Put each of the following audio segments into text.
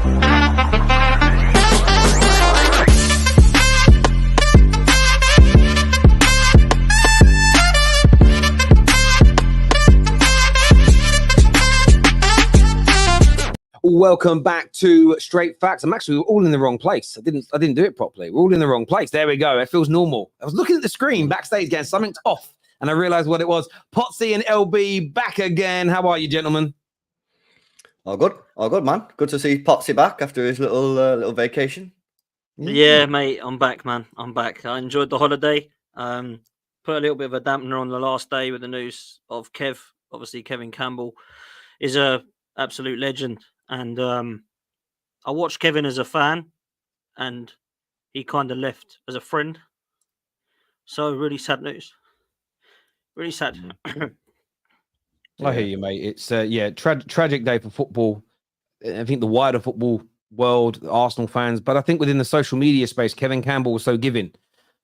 Welcome back to Straight Facts. I'm actually all in the wrong place. I didn't do it properly. We're all in the wrong place. There we go. It feels normal. I was looking at the screen backstage getting something off, and I realized what it was. Potsy and LB back again. How are you, gentlemen? All good, man. Good to see Potsy back after his little vacation. Yeah, mate, I'm back, man. I'm back. I enjoyed the holiday. Put a little bit of a dampener on the last day with the news of Kev. Obviously, Kevin Campbell is a absolute legend. And I watched Kevin as a fan, and he kind of left as a friend. So really sad news. Really sad. I hear you, mate. It's tragic day for football. I think the wider football world, Arsenal fans, but I think within the social media space, Kevin Campbell was so giving.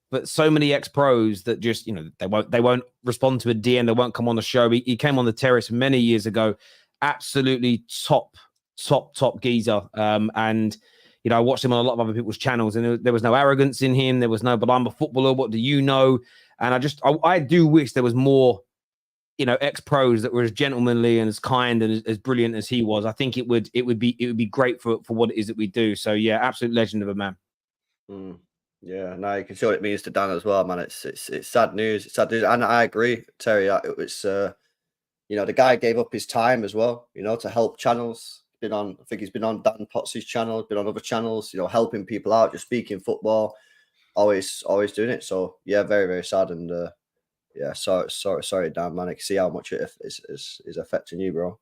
But so many ex-pros that just, they won't respond to a DM, they won't come on the show. He came on the terrace many years ago. Absolutely top geezer. And I watched him on a lot of other people's channels, and there was no arrogance in him. There was no, but I'm a footballer, what do you know? And I do wish there was more, ex-pros that were as gentlemanly and as kind and as brilliant as he was. I think it would be great for what it is that we do. So yeah, absolute legend of a man. Yeah, no, you can see what it means to Dan as well, man. It's sad news. It's sad news, and I agree, Terry. It was the guy gave up his time as well, to help channels. I think he's been on Dan Potsy's channel, been on other channels, helping people out, just speaking football, always doing it. So yeah, very, very sad. And yeah, sorry, Dan, man. I can see how much it is affecting you, bro.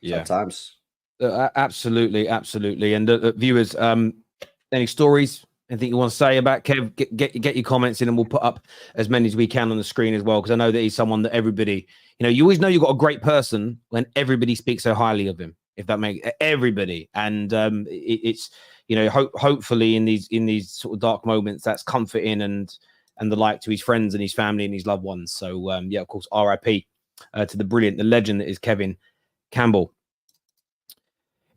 Yeah, sometimes. Absolutely. And viewers, any stories? Anything you want to say about Kev? Get your comments in, and we'll put up as many as we can on the screen as well, because I know that he's someone that everybody, you always know you've got a great person when everybody speaks so highly of him. If that makes everybody, and it's hopefully in these sort of dark moments, that's comforting and the like to his friends and his family and his loved ones. So yeah, of course, RIP to the brilliant, the legend that is Kevin Campbell.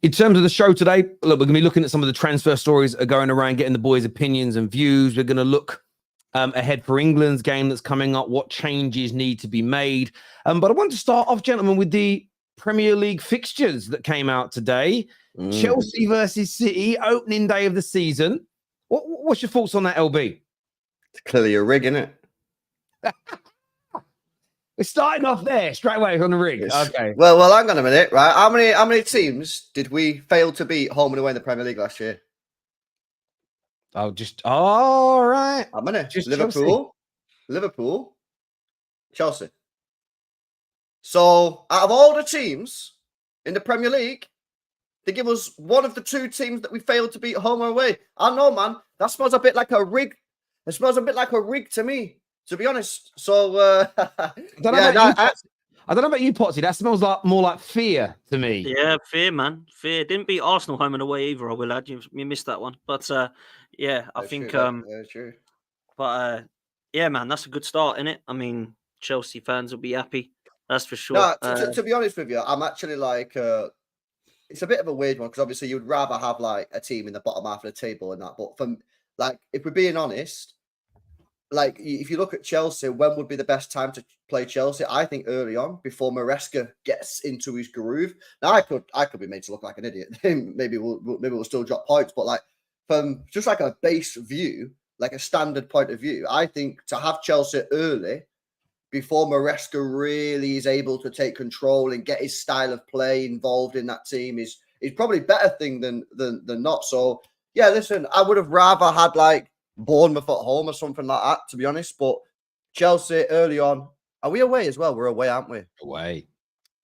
In terms of the show today, look, we're going to be looking at some of the transfer stories that are going around, getting the boys' opinions and views. We're going to look ahead for England's game that's coming up, what changes need to be made. But I want to start off, gentlemen, with the Premier League fixtures that came out today. Chelsea versus City, opening day of the season. What's your thoughts on that, LB? It's clearly a rig, isn't it? We're starting off there straight away on the rig. Okay. Well, hang on a minute, right? How many teams did we fail to beat home and away in the Premier League last year? All right. How many? Just Liverpool, Chelsea. So out of all the teams in the Premier League, they give us one of the two teams that we failed to beat home or away. I know, man. That smells a bit like a rig. It smells a bit like a rig to me, to be honest. So I don't know about you, Potsy. That smells more like fear to me. Yeah, fear, man. Fear. Didn't beat Arsenal home and away either, I will add. You missed that one. But yeah, I think true. But yeah, man, that's a good start, isn't it? I mean, Chelsea fans will be happy. That's for sure. No, to be honest with you, I'm actually like it's a bit of a weird one, because obviously you would rather have like a team in the bottom half of the table and that. But from like, if we're being honest, like if you look at Chelsea, when would be the best time to play Chelsea? I think early on, before Maresca gets into his groove. Now I could be made to look like an idiot. maybe we'll still drop points, but like from just like a base view, like a standard point of view, I think to have Chelsea early, before Maresca really is able to take control and get his style of play involved in that team, is probably a better thing than not. So yeah, listen, I would have rather had like Bournemouth at home or something like that, to be honest. But Chelsea early on, are we away as well? We're away, aren't we? Away.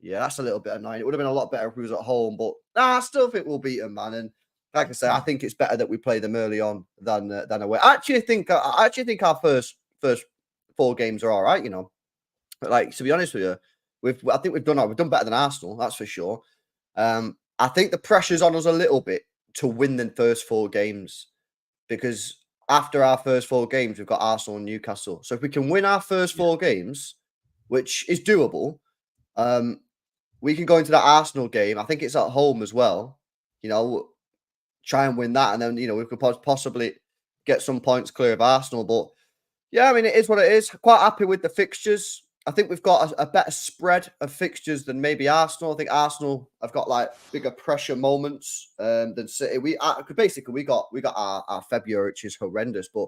Yeah, that's a little bit annoying. It would have been a lot better if we was at home, but I still think we'll beat them, man. And like I say, I think it's better that we play them early on than away. I actually think our first 4 games are all right. But like, to be honest with you, I think we've done better than Arsenal, that's for sure. I think the pressure's on us a little bit to win the first 4 games, because after our first 4 games, we've got Arsenal and Newcastle. So if we can win our first 4 games, which is doable, we can go into that Arsenal game. I think it's at home as well. You know, try and win that, and then we could possibly get some points clear of Arsenal. But yeah, I mean, it is what it is. Quite happy with the fixtures. I think we've got a better spread of fixtures than maybe Arsenal. I think Arsenal have got like bigger pressure moments than City. We got our February, which is horrendous. But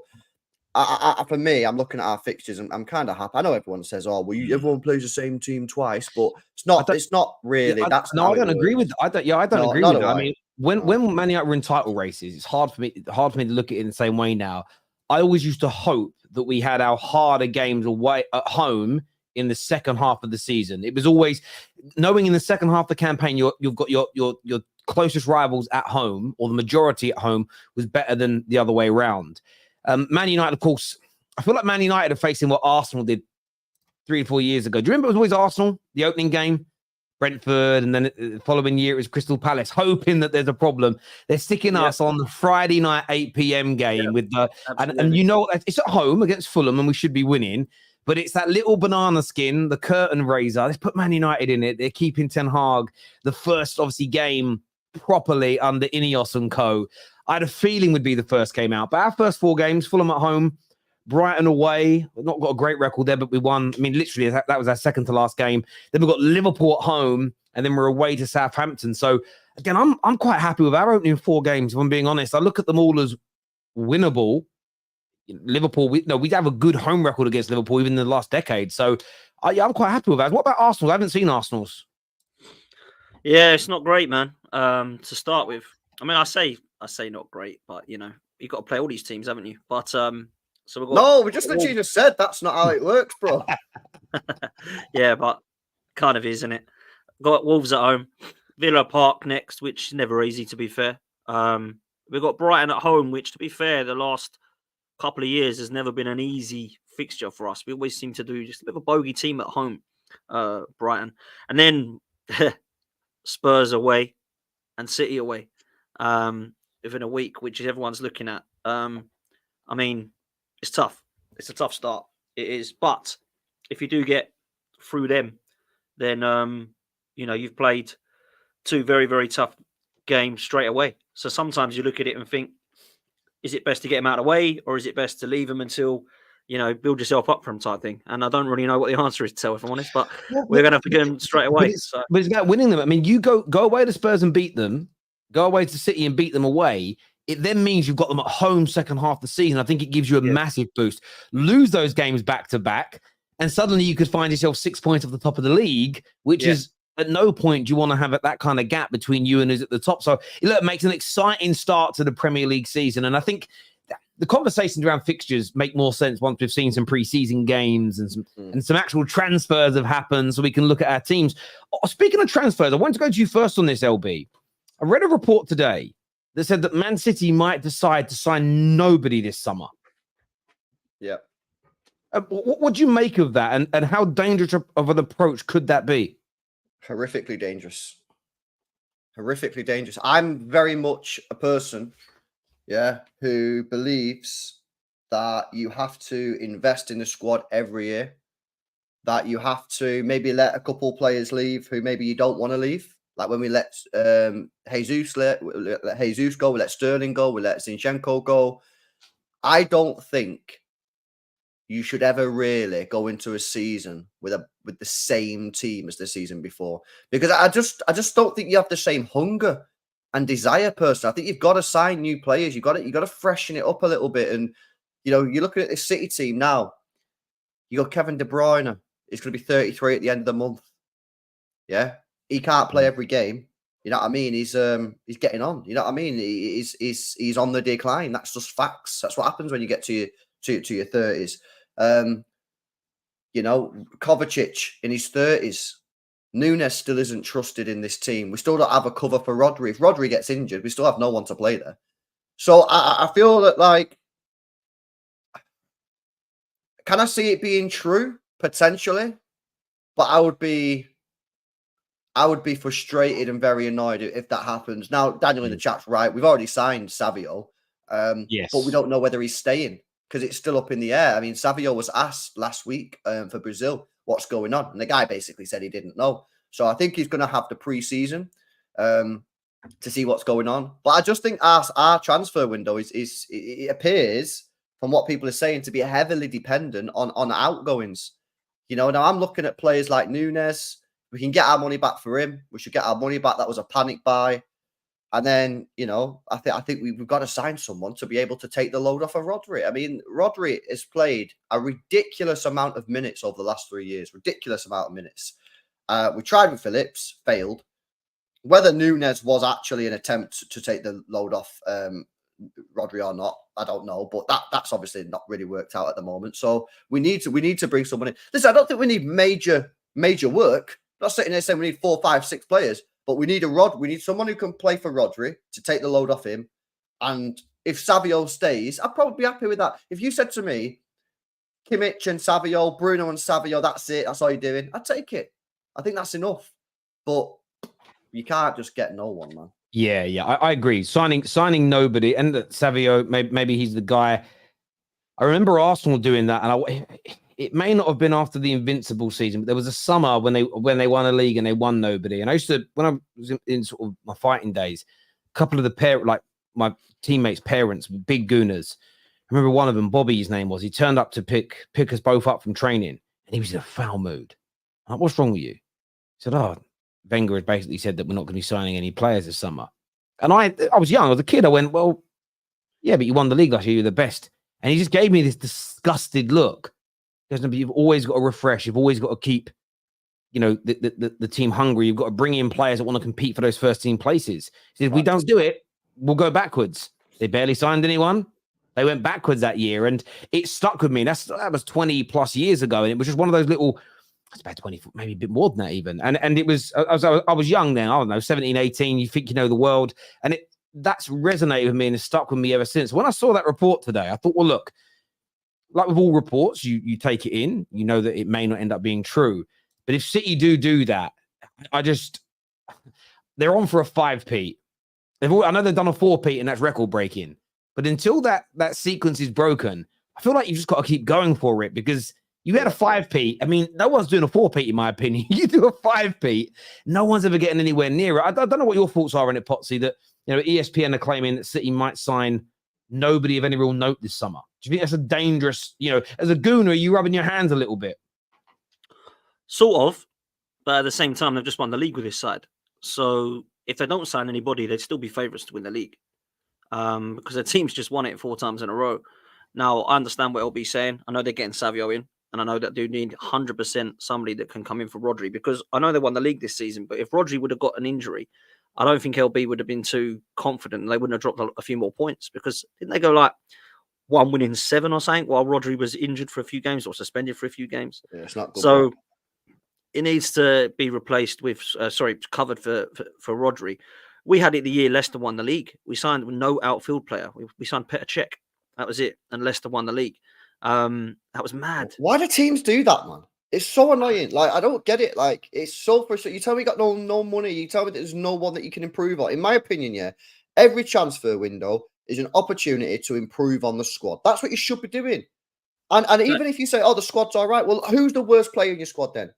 for me, I'm looking at our fixtures and I'm kind of happy. I know everyone says, "Oh, well, everyone plays the same team twice," but it's not. It's not really. I don't agree with. I don't agree with that. I mean, when Man United were in title races, it's hard for me to look at it in the same way now. I always used to hope that we had our harder games away at home in the second half of the season. It was always knowing in the second half of the campaign you've got your closest rivals at home, or the majority at home, was better than the other way around. Man United, of course, I feel like Man United are facing what Arsenal did 3 or 4 years ago. Do you remember it was always Arsenal, the opening game, Brentford, and then the following year it was Crystal Palace, hoping that there's a problem. They're sticking us on the Friday night 8 p.m. game with the and you know it's at home against Fulham and we should be winning. But it's that little banana skin, the curtain raiser. Let's put Man United in it. They're keeping Ten Hag the first, obviously, game properly under Ineos and co. I had a feeling would be the first game out. But our first 4 games, Fulham at home, Brighton away. We've not got a great record there, but we won. I mean, literally, that was our second to last game. Then we've got Liverpool at home, and then we're away to Southampton. So, again, I'm quite happy with our opening 4 games, if I'm being honest. I look at them all as winnable. Liverpool, we'd have a good home record against Liverpool even in the last decade. So, I'm quite happy with that. What about Arsenal? I haven't seen Arsenal's. Yeah, it's not great, man. To start with, I mean, I say not great, but you've got to play all these teams, haven't you? But so we've got we just literally just said that's not how it works, bro. Yeah, but kind of is, isn't it? Got Wolves at home, Villa Park next, which is never easy, to be fair. We've got Brighton at home, which, to be fair, the last couple of years has never been an easy fixture for us. We always seem to do just a bit of a bogey team at home, Brighton, and then Spurs away and City away within a week, which everyone's looking at. I mean, it's tough. It's a tough start. It is, but if you do get through them, then you've played 2 very, very tough games straight away. So sometimes you look at it and think, is it best to get them out of the way, or is it best to leave them until, build yourself up from type thing? And I don't really know what the answer is to tell, if I'm honest, but we're going to have to get them straight away. But it's about winning them. I mean, you go away to Spurs and beat them, go away to City and beat them away. It then means you've got them at home second half of the season. I think it gives you a massive boost. Lose those games back to back, and suddenly you could find yourself 6 points off the top of the league, which is at no point do you want to have that kind of gap between you and who's at the top. So it makes an exciting start to the Premier League season. And I think the conversations around fixtures make more sense once we've seen some preseason games and some actual transfers have happened, so we can look at our teams. Speaking of transfers, I want to go to you first on this, LB. I read a report today that said that Man City might decide to sign nobody this summer. Yeah. What do you make of that, and how dangerous of an approach could that be? Horrifically dangerous. Horrifically dangerous. I'm very much a person, who believes that you have to invest in the squad every year, that you have to maybe let a couple players leave who maybe you don't want to leave. Like when we let Jesus go, we let Sterling go, we let Zinchenko go. I don't think you should ever really go into a season with the same team as the season before, because I just don't think you have the same hunger and desire, personally. I think you've got to sign new players. You've got to freshen it up a little bit. And you're looking at this City team now. You got Kevin De Bruyne. He's going to be 33 at the end of the month. Yeah, he can't play every game. You know what I mean? He's getting on. You know what I mean? He's on the decline. That's just facts. That's what happens when you get to your 30s. Kovacic in his 30s. Nunes still isn't trusted in this team. We still don't have a cover for Rodri. If Rodri gets injured, we still have no one to play there. So I feel that, can I see it being true? Potentially. But I would be frustrated and very annoyed if that happens. Now, Daniel in the chat's right. We've already signed Savio. Yes. But we don't know whether he's staying because it's still up in the air. I mean, Savio was asked last week for Brazil what's going on. And the guy basically said he didn't know. So I think he's going to have the pre-season to see what's going on. But I just think our transfer window it appears, from what people are saying, to be heavily dependent on outgoings. You know, now I'm looking at players like Nunes. We can get our money back for him. We should get our money back. That was a panic buy. And then, you know, I think we've got to sign someone to be able to take the load off of Rodri. I mean, Rodri has played a ridiculous amount of minutes over the last 3 years. Ridiculous amount of minutes. We tried with Phillips, failed. Whether Nunes was actually an attempt to take the load off Rodri or not, I don't know. But that's obviously not really worked out at the moment. So we need to bring someone in. Listen, I don't think we need major work. I'm not sitting there saying we need 4, 5, 6 players. But we need someone who can play for Rodri to take the load off him. And if Savio stays, I'd probably be happy with that. If you said to me, Kimmich and Savio, Bruno and Savio, that's it, that's all you're doing, I'd take it. I think that's enough. But you can't just get no one, man. Yeah, I agree. Signing nobody, and Savio, maybe he's the guy. I remember Arsenal doing that, and it may not have been after the Invincible season, but there was a summer when they won a league and they won nobody. And I used to, when I was in sort of my fighting days, a couple of my teammates' parents, big gooners. I remember one of them, Bobby, his name was. He turned up to pick us both up from training, and he was in a foul mood. I'm like, what's wrong with you? He said, Wenger has basically said that we're not going to be signing any players this summer. And I was young, I was a kid. I went, well, yeah, but you won the league last year. You're the best. And he just gave me this disgusted look. You've always got to refresh. You've always got to keep, you know, the team hungry. You've got to bring in players that want to compete for those first team places. He said, if we don't do it, we'll go backwards. They barely signed anyone. They went backwards that year, and it stuck with me. That was 20 plus years ago, and it was just one of those little. It's about 20, maybe a bit more than that even. And it was. I was young then. I don't know, 17, 18. You think you know the world, and that's resonated with me and has stuck with me ever since. When I saw that report today, I thought, well, look. Like with all reports, you take it in. You know that it may not end up being true. But if City do that, they're on for a 5-peat. I know they've done a 4-peat, and that's record breaking. But until that sequence is broken, I feel like you've just got to keep going for it, because you had a 5-peat. I mean, no one's doing a 4-peat in my opinion. You do a 5-peat, no one's ever getting anywhere near it. I don't know what your thoughts are on it, Potsy, that, you know, ESPN are claiming that City might sign nobody of any real note this summer. Do you think that's a dangerous, you know, as a gooner, are you rubbing your hands a little bit? Sort of, but at the same time, they've just won the league with this side. So if they don't sign anybody, they'd still be favourites to win the league, because their team's just won it 4 times in a row. Now, I understand what LB's saying. I know they're getting Savio in, and I know that they need 100% somebody that can come in for Rodri, because I know they won the league this season, but if Rodri would have got an injury, I don't think LB would have been too confident, and they wouldn't have dropped a few more points, because didn't they go like 1 win in 7 or something while Rodri was injured for a few games or suspended for a few games? Yeah, it's not good. So it needs to be replaced with, covered for Rodri. We had it the year Leicester won the league. We signed no outfield player. We signed Petr Cech. That was it. And Leicester won the league. That was mad. Why do teams do that, man? It's so annoying. Like, I don't get it. Like, it's so frustrating. You tell me you got no money. You tell me there's no one that you can improve on. In my opinion, yeah, every transfer window is an opportunity to improve on the squad. That's what you should be doing. And even if you say, the squad's all right, well, who's the worst player in your squad then?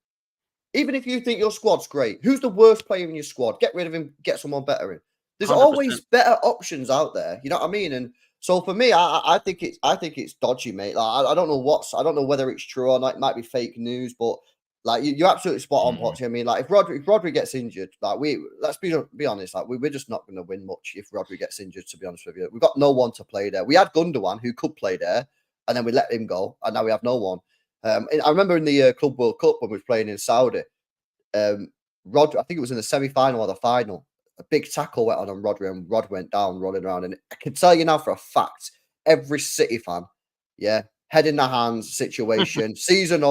Even if you think your squad's great, who's the worst player in your squad? Get rid of him, get someone better in. There's 100%. Always better options out there. You know what I mean? And so for me, I think it's dodgy, mate. Like, I don't know whether it's true or not. It might be fake news, but like you're absolutely spot on, Potsy. I mean, like if Rodri gets injured, like let's be honest, like we're just not going to win much if Rodri gets injured. To be honest with you, we've got no one to play there. We had Gundogan who could play there, and then we let him go, and now we have no one. I remember in the Club World Cup when we were playing in Saudi, Rodri, I think it was in the semi-final or the final, a big tackle went on Rodri, and Rod went down rolling around. And I can tell you now for a fact, every City fan, yeah, head in the hands situation, season's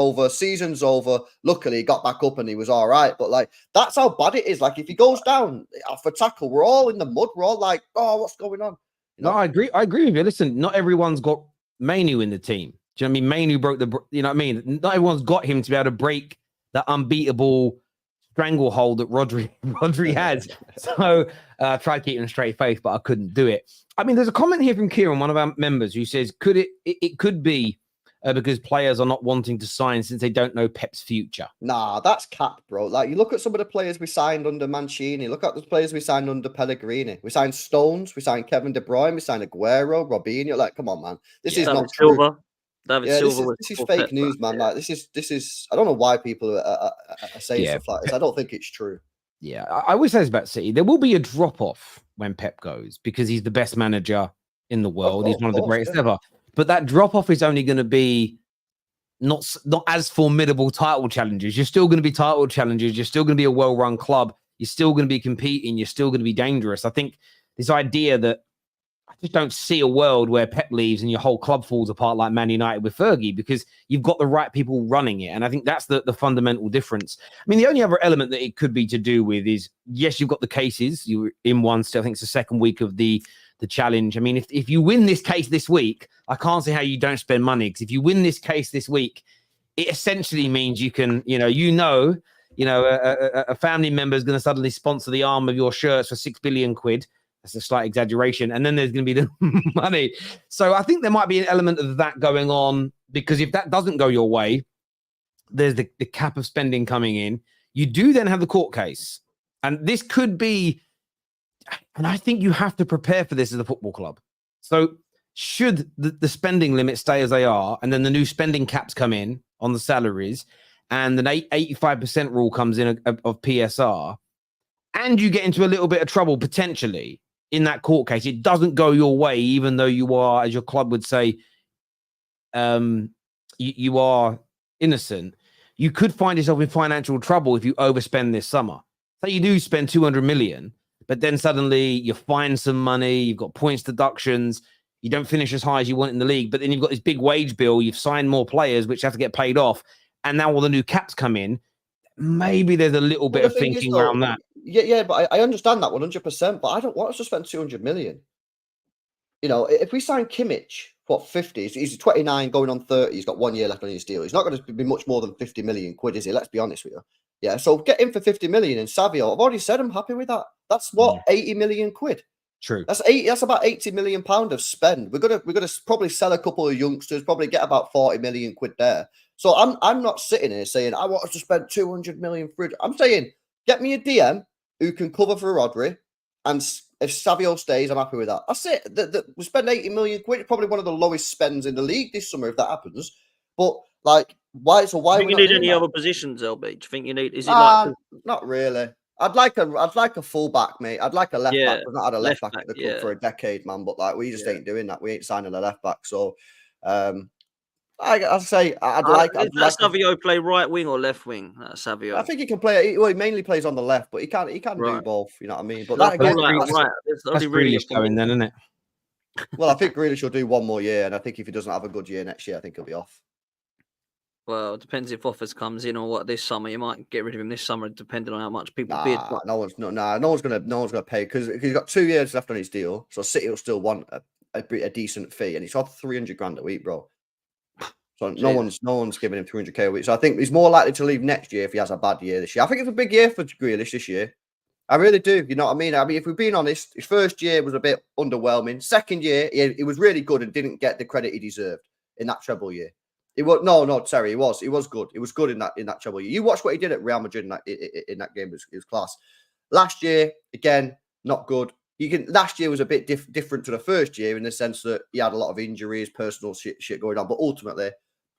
over. Luckily, he got back up and he was all right. But like, that's how bad it is. Like, if he goes down for tackle, we're all in the mud. We're all like, oh, what's going on? You know? No, I agree with you. Listen, not everyone's got Mainu in the team. Do you know what I mean? Mainu broke you know what I mean? Not everyone's got him to be able to break the unbeatable stranglehold that Rodri has. So I tried keeping a straight face, but I couldn't do it. I mean, there's a comment here from Kieran, one of our members, who says, it could be because players are not wanting to sign since they don't know Pep's future? Nah, that's cap, bro. Like, you look at some of the players we signed under Mancini. Look at the players we signed under Pellegrini. We signed Stones. We signed Kevin De Bruyne. We signed Aguero, Robinho. Like, come on, man. This is not true. Silva. David Silva. This is fake news, man. Like, this is. I don't know why people are saying stuff like this. I don't think it's true. Yeah, I always say this about City. There will be a drop off when Pep goes because he's the best manager in the world. He's one of the greatest ever. But that drop off is only going to be not as formidable title challenges. You're still going to be title challengers. You're still going to be a well-run club. You're still going to be competing. You're still going to be dangerous. I think this idea that I just don't see a world where Pep leaves and your whole club falls apart like Man United with Fergie, because you've got the right people running it. And I think that's the fundamental difference. I mean, the only other element that it could be to do with is, yes, you've got the cases. You're in one still. I think it's the second week of the challenge. I mean, if you win this case this week, I can't see how you don't spend money, because if you win this case this week, it essentially means you can, a family member is going to suddenly sponsor the arm of your shirts for 6 billion quid. That's a slight exaggeration. And then there's going to be the money. So I think there might be an element of that going on, because if that doesn't go your way, there's the cap of spending coming in. You do then have the court case. And this could be, and I think you have to prepare for this as a football club. So should the spending limits stay as they are, and then the new spending caps come in on the salaries, and the 85% rule comes in of PSR, and you get into a little bit of trouble potentially in that court case, it doesn't go your way, even though you are, as your club would say, you are innocent. You could find yourself in financial trouble if you overspend this summer. Say you do spend 200 million, but then suddenly you find some money, you've got points deductions, you don't finish as high as you want in the league, but then you've got this big wage bill, you've signed more players which have to get paid off, and now all the new caps come in. Maybe there's a little bit of thinking around that. Yeah, but I understand that 100%, but I don't want us to spend 200 million. You know, if we sign Kimmich, what, 50? He's 29 going on 30. He's got 1 year left on his deal. He's not going to be much more than 50 million quid, is he? Let's be honest with you. Yeah, so get him for 50 million. And Savio, I've already said I'm happy with that. That's what, 80 million quid. True. That's about 80 million pound of spend. We're gonna probably sell a couple of youngsters, probably get about 40 million quid there. So I'm not sitting here saying I want us to spend 200 million for it. I'm saying get me a DM who can cover for Rodri, and if Savio stays, I'm happy with that. That's it. We spend 80 million quid. It's probably one of the lowest spends in the league this summer if that happens. But like, why? So why? Do you need any other positions, LB? Do you think you need? Is it like? Not really. I'd like a fullback, mate. I'd like a left back. We've not had a left back at the club for a decade, man. But like, we just ain't doing that. We ain't signing a left back. So, I'd say I'd like Savio play right wing or left wing. Savio. I think he can play. Well, he mainly plays on the left, but he can do both. You know what I mean? But that's Grealish going then, isn't it? Well, I think Grealish will do one more year, and I think if he doesn't have a good year next year, I think he'll be off. Well, it depends if offers comes in or what this summer. You might get rid of him this summer, depending on how much people bid. No one's gonna pay because he's got 2 years left on his deal. So City will still want a decent fee, and he's got 300 grand a week, bro. So no one's giving him 200k a week. So I think he's more likely to leave next year if he has a bad year this year. I think it's a big year for Grealish this year. I really do. You know what I mean? I mean, if we're being honest, his first year was a bit underwhelming. Second year, he was really good and didn't get the credit he deserved in that treble year. He was he was good. He was good in that treble year. You watch what he did at Real Madrid in that game. It was class. Last year, again, not good. Last year was a bit different to the first year in the sense that he had a lot of injuries, personal shit going on, but ultimately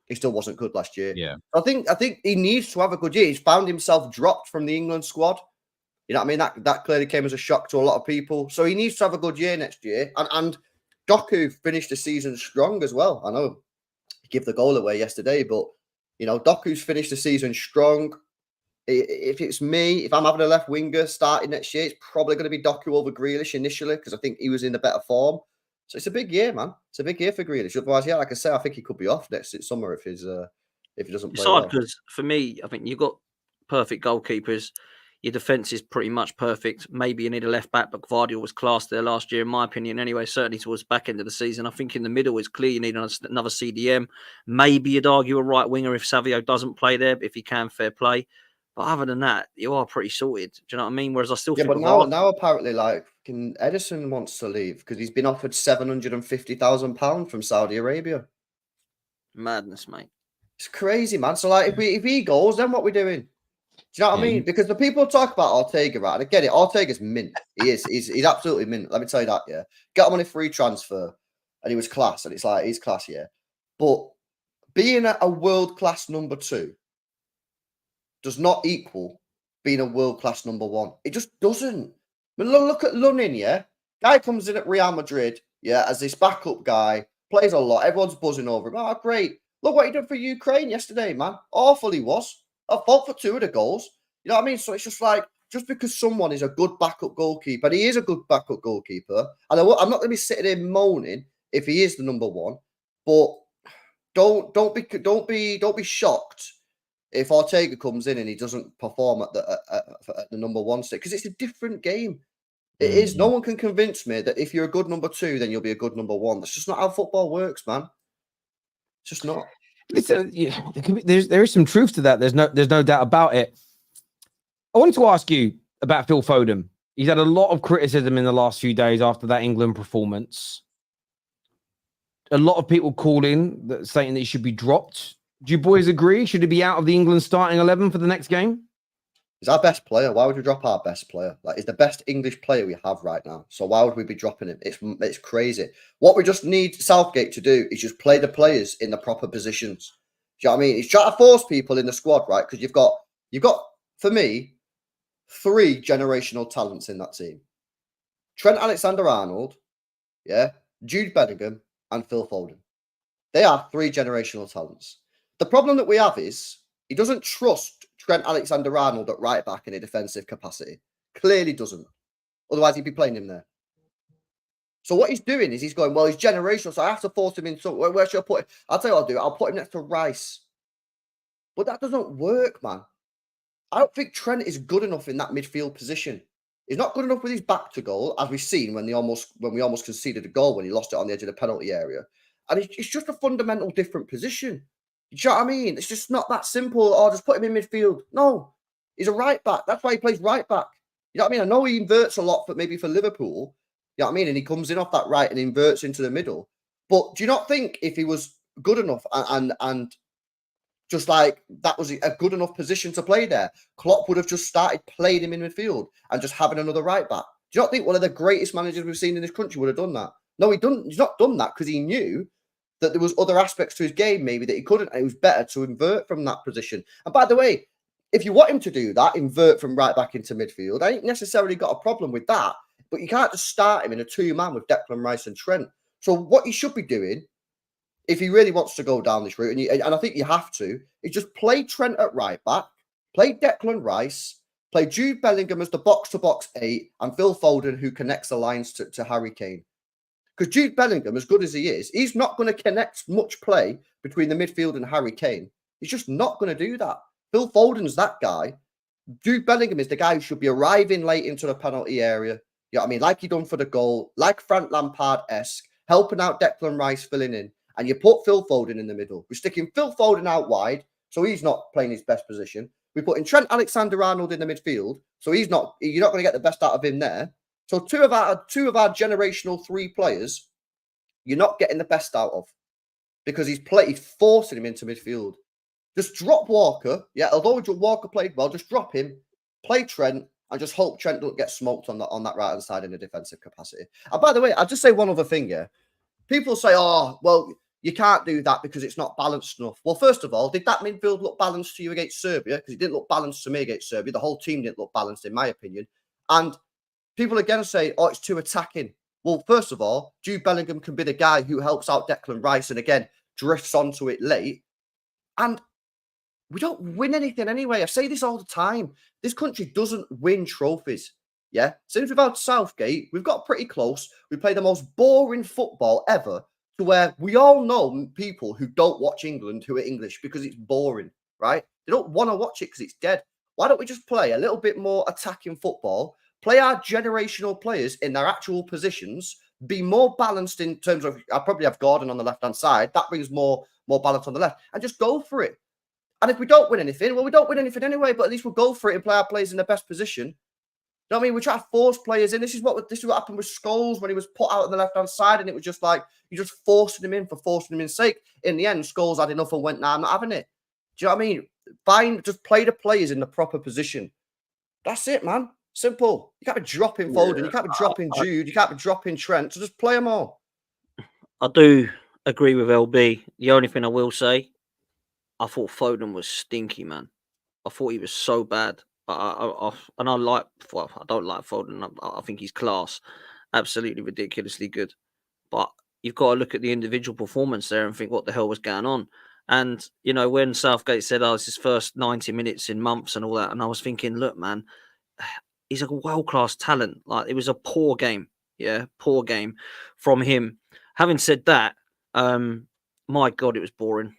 he still wasn't good last year. Yeah, I think he needs to have a good year. He's found himself dropped from the England squad. You know what I mean? That clearly came as a shock to a lot of people. So he needs to have a good year next year. And Doku finished the season strong as well. I know he gave the goal away yesterday, but you know, Doku's finished the season strong. If it's me, if I'm having a left winger starting next year, it's probably going to be Doku over Grealish initially because I think he was in a better form. So it's a big year, man. It's a big year for Grealish. Otherwise, yeah, like I say, I think he could be off next summer if he doesn't play. It's hard because for me, I think you've got perfect goalkeepers. Your defence is pretty much perfect. Maybe you need a left back, but Gvardiol was class there last year, in my opinion. Anyway, certainly towards the back end of the season. I think in the middle it's clear you need another CDM. Maybe you'd argue a right winger if Savio doesn't play there, but if he can, fair play. But other than that, you are pretty sorted. Do you know what I mean? Whereas I still think... but now apparently, like, Edison wants to leave because he's been offered £750,000 from Saudi Arabia. Madness, mate. It's crazy, man. So like, if he goes, then what we doing? Do you know what I mean? Because the people talk about Ortega, right? And I get it. Ortega's mint. He is. He's absolutely mint. Let me tell you that, yeah. Get him on a free transfer, and he was class. And it's like, he's class, yeah. But being a world-class number 2 does not equal being a world-class number 1. It just doesn't. I mean, look at Lunin, yeah? Guy comes in at Real Madrid, yeah, as this backup guy, plays a lot. Everyone's buzzing over him. Oh, great. Look what he did for Ukraine yesterday, man. Awful he was. I fought for 2 of the goals. You know what I mean? So it's just like, just because someone is a good backup goalkeeper, and he is a good backup goalkeeper, and I'm not going to be sitting here moaning if he is the number 1, but don't be shocked if Ortega comes in and he doesn't perform at the number 1 stick, because it's a different game. It is. No one can convince me that if you're a good number 2, then you'll be a good number 1. That's just not how football works, man. It's just not. There is some truth to that. There's no doubt about it. I wanted to ask you about Phil Foden. He's had a lot of criticism in the last few days after that England performance. A lot of people calling saying that he should be dropped. Do you boys agree? Should he be out of the England starting 11 for the next game? He's our best player. Why would we drop our best player? Like, he's the best English player we have right now. So why would we be dropping him? It's crazy. What we just need Southgate to do is just play the players in the proper positions. Do you know what I mean? He's trying to force people in the squad, right? Because you've got, for me, 3 generational talents in that team. Trent Alexander-Arnold, yeah, Jude Bellingham, and Phil Foden. They are 3 generational talents. The problem that we have is he doesn't trust Trent Alexander-Arnold at right back in a defensive capacity. Clearly doesn't. Otherwise, he'd be playing him there. So what he's doing is he's going, well, he's generational, so I have to force him in. So where should I put him? I'll tell you what I'll do. I'll put him next to Rice. But that doesn't work, man. I don't think Trent is good enough in that midfield position. He's not good enough with his back to goal, as we've seen when we almost conceded a goal when he lost it on the edge of the penalty area. And it's just a fundamental different position. You know what I mean? It's just not that simple. Oh, just put him in midfield. No, he's a right back. That's why he plays right back. You know what I mean? I know he inverts a lot, maybe for Liverpool. You know what I mean? And he comes in off that right and inverts into the middle. But do you not think if he was good enough and just like that was a good enough position to play there, Klopp would have just started playing him in midfield and just having another right back? Do you not think one of the greatest managers we've seen in this country would have done that? No, he's not done that because he knew that there was other aspects to his game maybe that he couldn't, and it was better to invert from that position. And by the way, if you want him to do that, invert from right back into midfield, I ain't necessarily got a problem with that, but you can't just start him in a 2-man with Declan Rice and Trent. So what he should be doing, if he really wants to go down this route, and I think you have to, is just play Trent at right back, play Declan Rice, play Jude Bellingham as the box-to-box 8, and Phil Foden, who connects the lines to Harry Kane. Because Jude Bellingham, as good as he is, he's not going to connect much play between the midfield and Harry Kane. He's just not going to do that. Phil Foden's that guy. Jude Bellingham is the guy who should be arriving late into the penalty area. You know what I mean? Like he done for the goal, like Frank Lampard-esque, helping out Declan Rice, filling in. And you put Phil Foden in the middle. We're sticking Phil Foden out wide, so he's not playing his best position. We're putting Trent Alexander-Arnold in the midfield, so you're not going to get the best out of him there. So two of our generational 3 players, you're not getting the best out of because he's forcing him into midfield. Just drop Walker. Yeah, although Walker played well, just drop him, play Trent, and just hope Trent don't get smoked on that right-hand side in a defensive capacity. And by the way, I'll just say one other thing here. People say, oh, well, you can't do that because it's not balanced enough. Well, first of all, did that midfield look balanced to you against Serbia? Because it didn't look balanced to me against Serbia. The whole team didn't look balanced, in my opinion. And people again say, oh, it's too attacking. Well, first of all, Jude Bellingham can be the guy who helps out Declan Rice and, again, drifts onto it late. And we don't win anything anyway. I say this all the time. This country doesn't win trophies. Yeah? Since we've had Southgate, we've got pretty close. We play the most boring football ever to where we all know people who don't watch England who are English because it's boring, right? They don't want to watch it because it's dead. Why don't we just play a little bit more attacking football? Play our generational players in their actual positions, be more balanced in terms of, I probably have Gordon on the left-hand side. That brings more balance on the left. And just go for it. And if we don't win anything, well, we don't win anything anyway, but at least we'll go for it and play our players in the best position. know what I mean? We try to force players in. This is what happened with Scholes when he was put out on the left-hand side, and it was just like you just forcing him in for forcing him in sake. In the end, Scholes had enough and went, nah, I'm not having it. Do you know what I mean? Just play the players in the proper position. That's it, man. Simple. You can't be dropping Foden. You can't be dropping Jude. You can't be dropping Trent. So just play them all. I do agree with LB. The only thing I will say, I thought Foden was stinky, man. I thought he was so bad. I don't like Foden. I think he's class, absolutely ridiculously good. But you've got to look at the individual performance there and think what the hell was going on. And you know, when Southgate said, "Oh, it's his first 90 minutes in months" and all that, and I was thinking, look, man, he's a world-class talent. Like, it was a poor game, poor game from him. Having said that, my God, it was boring.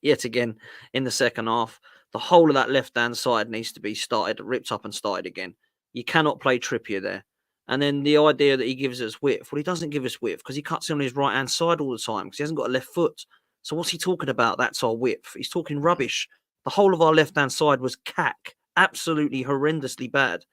Yet again in the second half. The whole of that left-hand side needs to be ripped up and started again. You cannot play Trippier there. And then the idea that he gives us width, well, he doesn't give us width because he cuts in on his right-hand side all the time because he hasn't got a left foot. So what's he talking about? That's our width. He's talking rubbish. The whole of our left-hand side was cack, absolutely horrendously bad.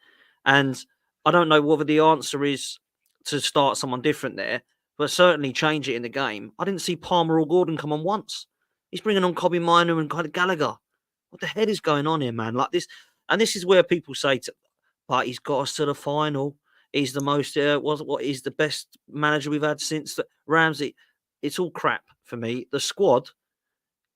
And I don't know whether the answer is to start someone different there, but certainly change it in the game. I didn't see Palmer or Gordon come on once. He's bringing on Kobe Minor and Gallagher. What the hell is going on here, man? Like this, and this is where people say, "But he's got us to the final. He's the most. He's the best manager we've had since Ramsey." It's all crap for me. The squad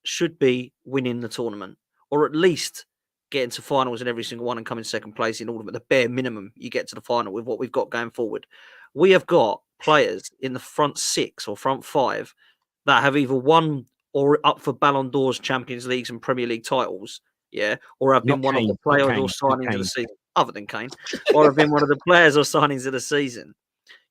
should be winning the tournament, or at least getting to finals in every single one and coming second place in all of it. The bare minimum you get to the final with what we've got going forward. We have got players in the front six or front five that have either won or up for Ballon d'Ors, Champions Leagues and Premier League titles, or have been one of the players or signings of the season, other than Kane, or have been one of the players or signings of the season.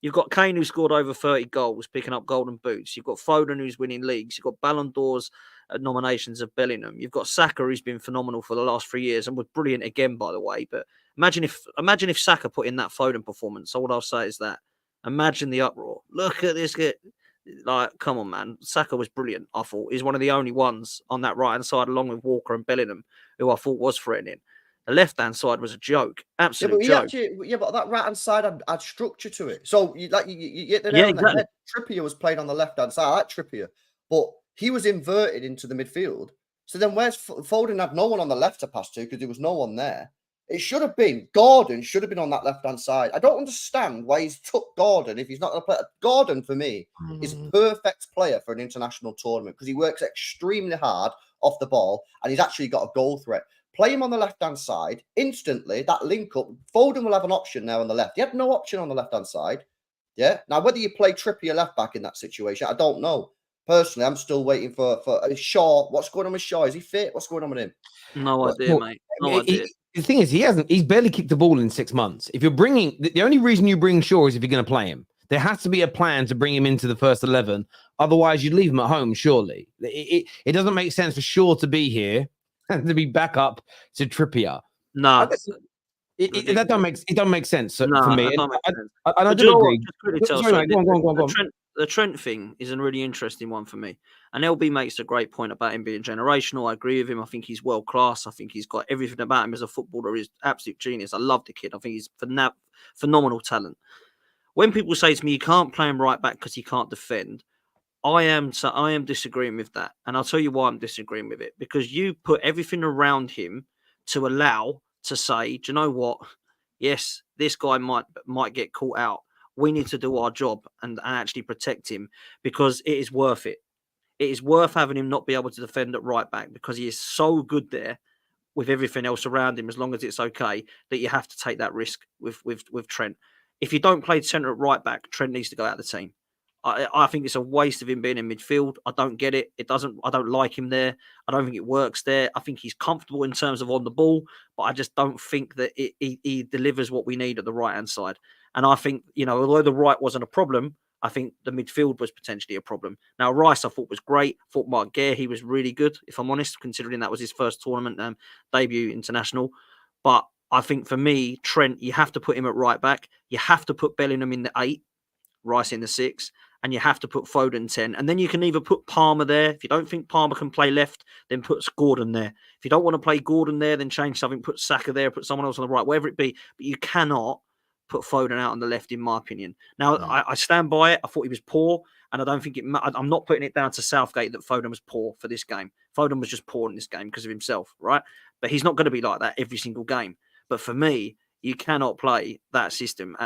You've got Kane, who scored over 30 goals, picking up golden boots. You've got Foden, who's winning leagues. You've got Ballon d'Ors nominations of Bellingham. You've got Saka, who's been phenomenal for the last 3 years and was brilliant again, by the way. But imagine if Saka put in that Foden performance. So what I'll say is that imagine the uproar. Look at this kid. Like, come on, man. Saka was brilliant, I thought. He's one of the only ones on that right-hand side, along with Walker and Bellingham, who I thought was threatening. The left-hand side was a joke. Absolute joke. But that right-hand side had structure to it. So, you get the nail on the head. Trippier was played on the left-hand side. I like Trippier. But he was inverted into the midfield. So then where's Foden had no one on the left to pass to because there was no one there. It should have been Gordon should have been on that left-hand side. I don't understand why he's took Gordon if he's not going to play. Gordon, for me, is a perfect player for an international tournament because he works extremely hard off the ball and he's actually got a goal threat. Play him on the left-hand side instantly. That link-up, Foden will have an option now on the left. He had no option on the left-hand side. Yeah. Now, whether you play Trippier left-back in that situation, I don't know. Personally, I'm still waiting for Shaw. What's going on with Shaw? Is he fit? What's going on with him? No idea, mate. No idea. The thing is, he's barely kicked the ball in 6 months. If you're bringing, the only reason you bring Shaw is if you're going to play him. There has to be a plan to bring him into the first 11. Otherwise, you'd leave him at home, surely. It doesn't make sense for Shaw to be here and to be back up to Trippier. No. That don't make sense for me. I do agree. Go on. The Trent thing is a really interesting one for me. And LB makes a great point about him being generational. I agree with him. I think he's world class. I think he's got everything about him as a footballer. He's absolute genius. I love the kid. I think he's phenomenal talent. When people say to me, you can't play him right back because he can't defend, I am disagreeing with that. And I'll tell you why I'm disagreeing with it. Because you put everything around him to allow to say, do you know what? Yes, this guy might get caught out. We need to do our job and actually protect him because it is worth it. It is worth having him not be able to defend at right back because he is so good there with everything else around him, as long as it's okay, that you have to take that risk with Trent. If you don't play centre at right back, Trent needs to go out of the team. I think it's a waste of him being in midfield. I don't get it. I don't like him there. I don't think it works there. I think he's comfortable in terms of on the ball, but I just don't think that he delivers what we need at the right-hand side. And I think, although the right wasn't a problem, I think the midfield was potentially a problem. Now, Rice, I thought was great. I thought Mark Guehi was really good, if I'm honest, considering that was his first tournament debut international. But I think for me, Trent, you have to put him at right back. You have to put Bellingham in the 8, Rice in the 6. and you have to put Foden 10. And then you can either put Palmer there. If you don't think Palmer can play left, then put Gordon there. If you don't want to play Gordon there, then change something, put Saka there, put someone else on the right, wherever it be. But you cannot put Foden out on the left, in my opinion. Now, I stand by it. I thought he was poor, and I don't think I'm not putting it down to Southgate that Foden was poor for this game. Foden was just poor in this game because of himself, right? But he's not going to be like that every single game. But for me, you cannot play that system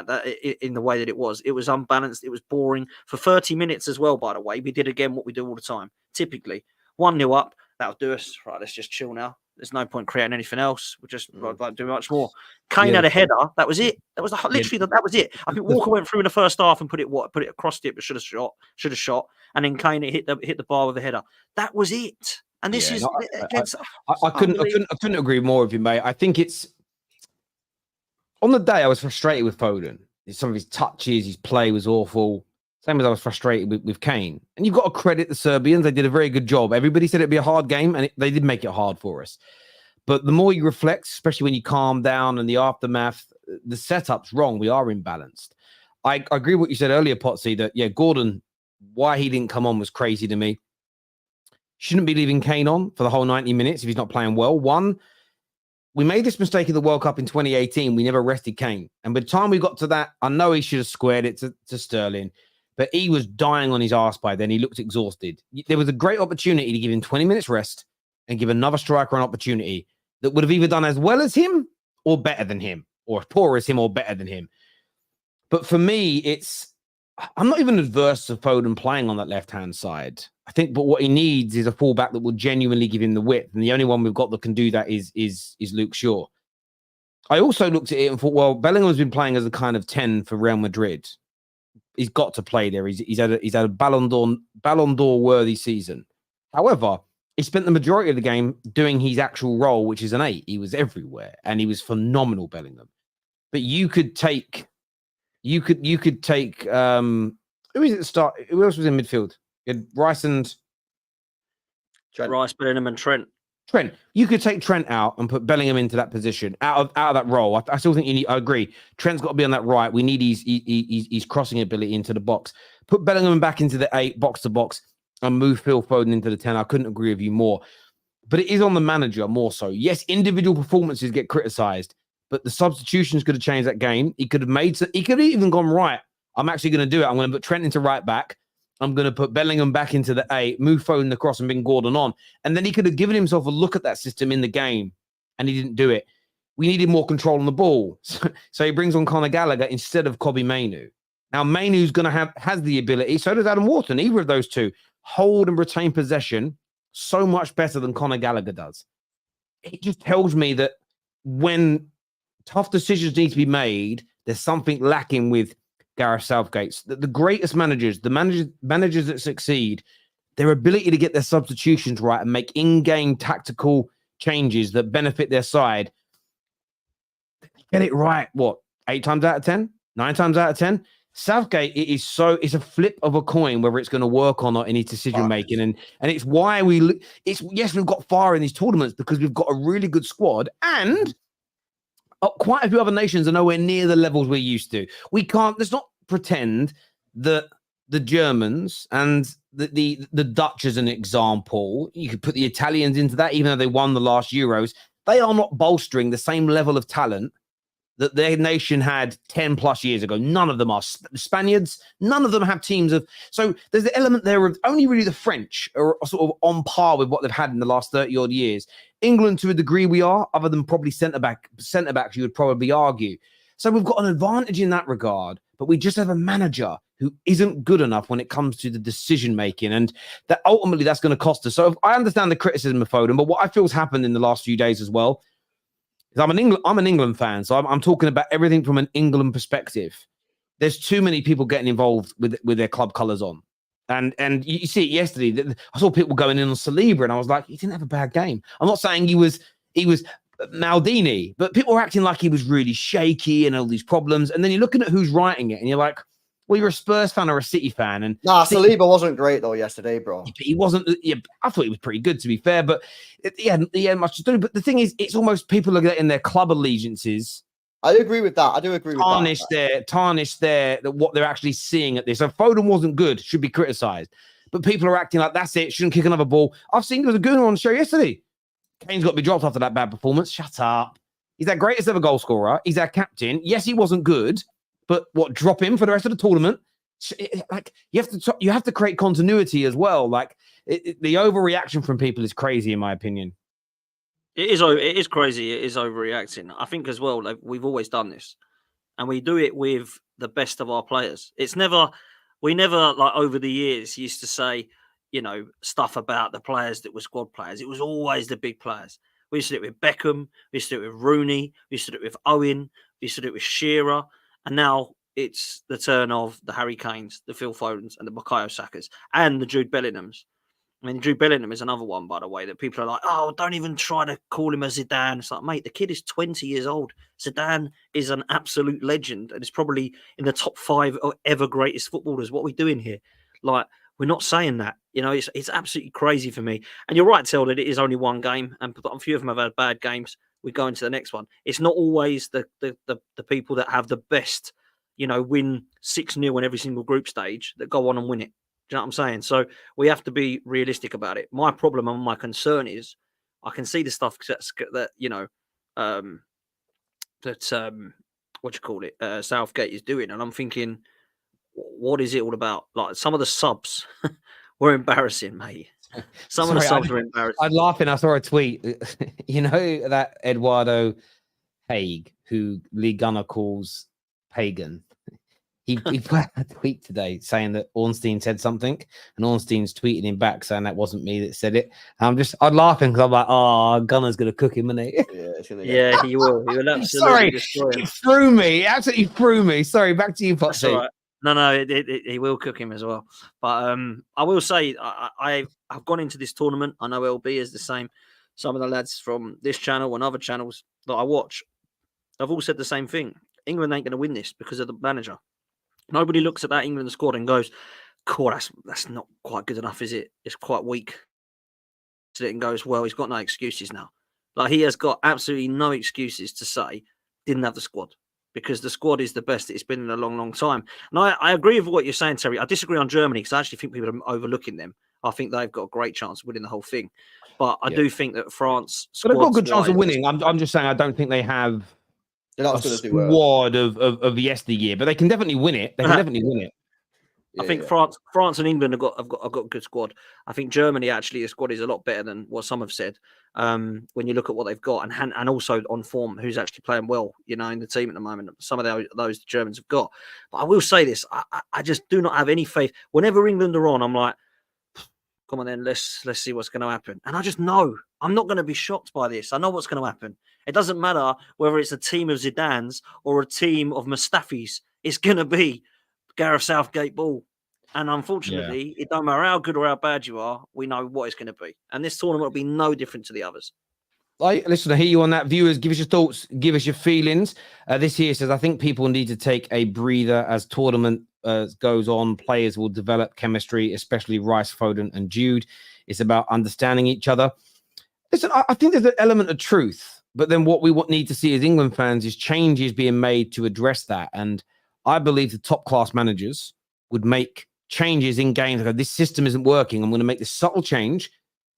in the way that it was. It was unbalanced. It was boring. For 30 minutes as well, by the way, we did again what we do all the time. Typically, 1-0 up, that'll do us. Right, let's just chill now. There's no point creating anything else. We'll just like do much more. Kane had a header. That was it. That was literally that was it. I think Walker went through in the first half and put it across it, but should have shot. And then Kane hit the bar with a header. That was it. And this is. I couldn't agree more with you, mate. I think it's on the day I was frustrated with Foden. Some of his touches, his play was awful. Same as I was frustrated with Kane. And you've got to credit the Serbians. They did a very good job. Everybody said it'd be a hard game, and they did make it hard for us. But the more you reflect, especially when you calm down and the aftermath, the setup's wrong. We are imbalanced. I agree with what you said earlier, Potsy, that, Gordon, why he didn't come on was crazy to me. Shouldn't be leaving Kane on for the whole 90 minutes if he's not playing well. One, we made this mistake in the World Cup in 2018. We never rested Kane. And by the time we got to that, I know he should have squared it to Sterling. But he was dying on his arse by then. He looked exhausted. There was a great opportunity to give him 20 minutes rest and give another striker an opportunity that would have either done as well as him or better than him, or as poor as him or better than him. But for me, I'm not even adverse to Foden playing on that left-hand side. I think, but what he needs is a fullback that will genuinely give him the width. And the only one we've got that can do that is Luke Shaw. I also looked at it and thought, well, Bellingham's been playing as a kind of 10 for Real Madrid. He's got to play there. He's had a Ballon d'Or worthy season. However, he spent the majority of the game doing his actual role, which is an 8. He was everywhere, and he was phenomenal, Bellingham. But you could take who is it the start? Who else was in midfield? You had Rice and Rice, Bellingham, and Trent. You could take Trent out and put Bellingham into that position, out of that role. I still think I agree. Trent's got to be on that right. We need his crossing ability into the box. Put Bellingham back into the 8, box to box, and move Phil Foden into the 10. I couldn't agree with you more. But it is on the manager more so. Yes, individual performances get criticised, but the substitutions could have changed that game. He could have even gone, right, I'm actually going to do it. I'm going to put Trent into right back. I'm going to put Bellingham back into the 8, move Foden across and bring Gordon on. And then he could have given himself a look at that system in the game, and he didn't do it. We needed more control on the ball. So he brings on Conor Gallagher instead of Kobbie Mainoo. Now, Mainoo's going to has the ability, so does Adam Wharton, either of those two, hold and retain possession so much better than Conor Gallagher does. It just tells me that when tough decisions need to be made, there's something lacking with Gareth Southgate. The greatest managers, the managers that succeed, their ability to get their substitutions right and make in-game tactical changes that benefit their side. Get it right, 8 times out of 10? 9 times out of 10? Southgate, it's a flip of a coin whether it's going to work or not in his decision making, and it's why we've got far in these tournaments because we've got a really good squad, and quite a few other nations are nowhere near the levels we're used to. Let's not pretend that the Germans and the Dutch as an example, you could put the Italians into that, even though they won the last Euros, they are not bolstering the same level of talent that their nation had 10 plus years ago. None of them are. Spaniards, none of them have teams of... So there's the element there of only really the French are sort of on par with what they've had in the last 30 odd years. England, to a degree, we are, other than probably centre-backs, you would probably argue. So we've got an advantage in that regard, but we just have a manager who isn't good enough when it comes to the decision-making, and that ultimately that's going to cost us. So I understand the criticism of Foden, but what I feel has happened in the last few days as well is I'm an England fan, so I'm talking about everything from an England perspective. There's too many people getting involved with their club colours on. And you see it yesterday. I saw people going in on Saliba, and I was like, he didn't have a bad game. I'm not saying he was Maldini, but people were acting like he was really shaky and all these problems. And then you're looking at who's writing it, and you're like, well, you're a Spurs fan or a City fan. And Saliba wasn't great though yesterday, bro. He wasn't. Yeah, I thought he was pretty good, to be fair, but he hadn't much to do. But the thing is, it's almost people are getting their club allegiances I agree with that. I do agree with that. Tarnish that what they're actually seeing at this. So Foden wasn't good, should be criticised. But people are acting like that's it, shouldn't kick another ball. I've seen there was a good one on the show yesterday. Kane's got to be dropped after that bad performance. Shut up. He's our greatest ever goal scorer. He's our captain. Yes, he wasn't good, but what, drop him for the rest of the tournament? Like you have to create continuity as well. Like the overreaction from people is crazy, in my opinion. It is crazy. It is overreacting. I think as well, like, we've always done this, and we do it with the best of our players. We never like over the years used to say, stuff about the players that were squad players. It was always the big players. We used to do it with Beckham. We used to do it with Rooney. We used to do it with Owen. We used to do it with Shearer. And now it's the turn of the Harry Kanes, the Phil Fodens, and the Bukayo Sakas, and the Jude Bellinghams. I mean, Jude Bellingham is another one, by the way, that people are like, oh, don't even try to call him a Zidane. It's like, mate, the kid is 20 years old. Zidane is an absolute legend and is probably in the top 5 ever greatest footballers. What are we doing here? Like, we're not saying that. It's absolutely crazy for me. And you're right, Tel, that it is only one game, and a few of them have had bad games. We go into the next one. It's not always the people that have the best, win 6-0 in every single group stage that go on and win it. Do you know what I'm saying? So we have to be realistic about it. My problem and my concern is I can see the stuff that Southgate is doing, and I'm thinking, what is it all about? Like, some of the subs were embarrassing, mate. Some of the subs were embarrassing. I'm laughing. I saw a tweet. That Eduardo Haig, who Lee Gunner calls pagan. He put a tweet today saying that Ornstein said something, and Ornstein's tweeting him back saying that wasn't me that said it. I'm laughing because I'm like, oh, Gunner's gonna cook him, isn't he? Yeah, he will. He will absolutely destroy him. It threw me. Absolutely threw me. Sorry, back to you, Foxy. Right. No, he will cook him as well. But I will say, I've gone into this tournament. I know LB is the same. Some of the lads from this channel and other channels that I watch, I've all said the same thing. England ain't going to win this because of the manager. Nobody looks at that England squad and goes, cool, that's not quite good enough, is it? It's quite weak. And goes, well, he's got no excuses now. Like, he has got absolutely no excuses to say didn't have the squad, because the squad is the best it's been in a long, long time. And I agree with what you're saying, Terry. I disagree on Germany because I actually think people are overlooking them. I think they've got a great chance of winning the whole thing. But I do think that France... But they've got a good chance of winning. I'm just saying I don't think they have a squad of yesteryear, but they can definitely win it. They can definitely win it. I think France and England have got a good squad. I think Germany, actually, the squad is a lot better than what some have said. When you look at what they've got and also on form, who's actually playing well, in the team at the moment. Some of those the Germans have got. But I will say this: I just do not have any faith. Whenever England are on, I'm like, come on then, let's see what's going to happen. And I just know I'm not going to be shocked by this. I know what's going to happen. It doesn't matter whether it's a team of Zidanes or a team of Mustafis. It's going to be Gareth Southgate ball. And unfortunately, it don't matter how good or how bad you are, we know what it's going to be. And this tournament will be no different to the others. Listen, I hear you on that. Viewers, give us your thoughts, give us your feelings. This here says, I think people need to take a breather as tournament goes on. Players will develop chemistry, especially Rice, Foden and Jude. It's about understanding each other. Listen, I think there's an element of truth. But then what we need to see as England fans is changes being made to address that. And I believe the top-class managers would make changes in games. This system isn't working. I'm going to make this subtle change.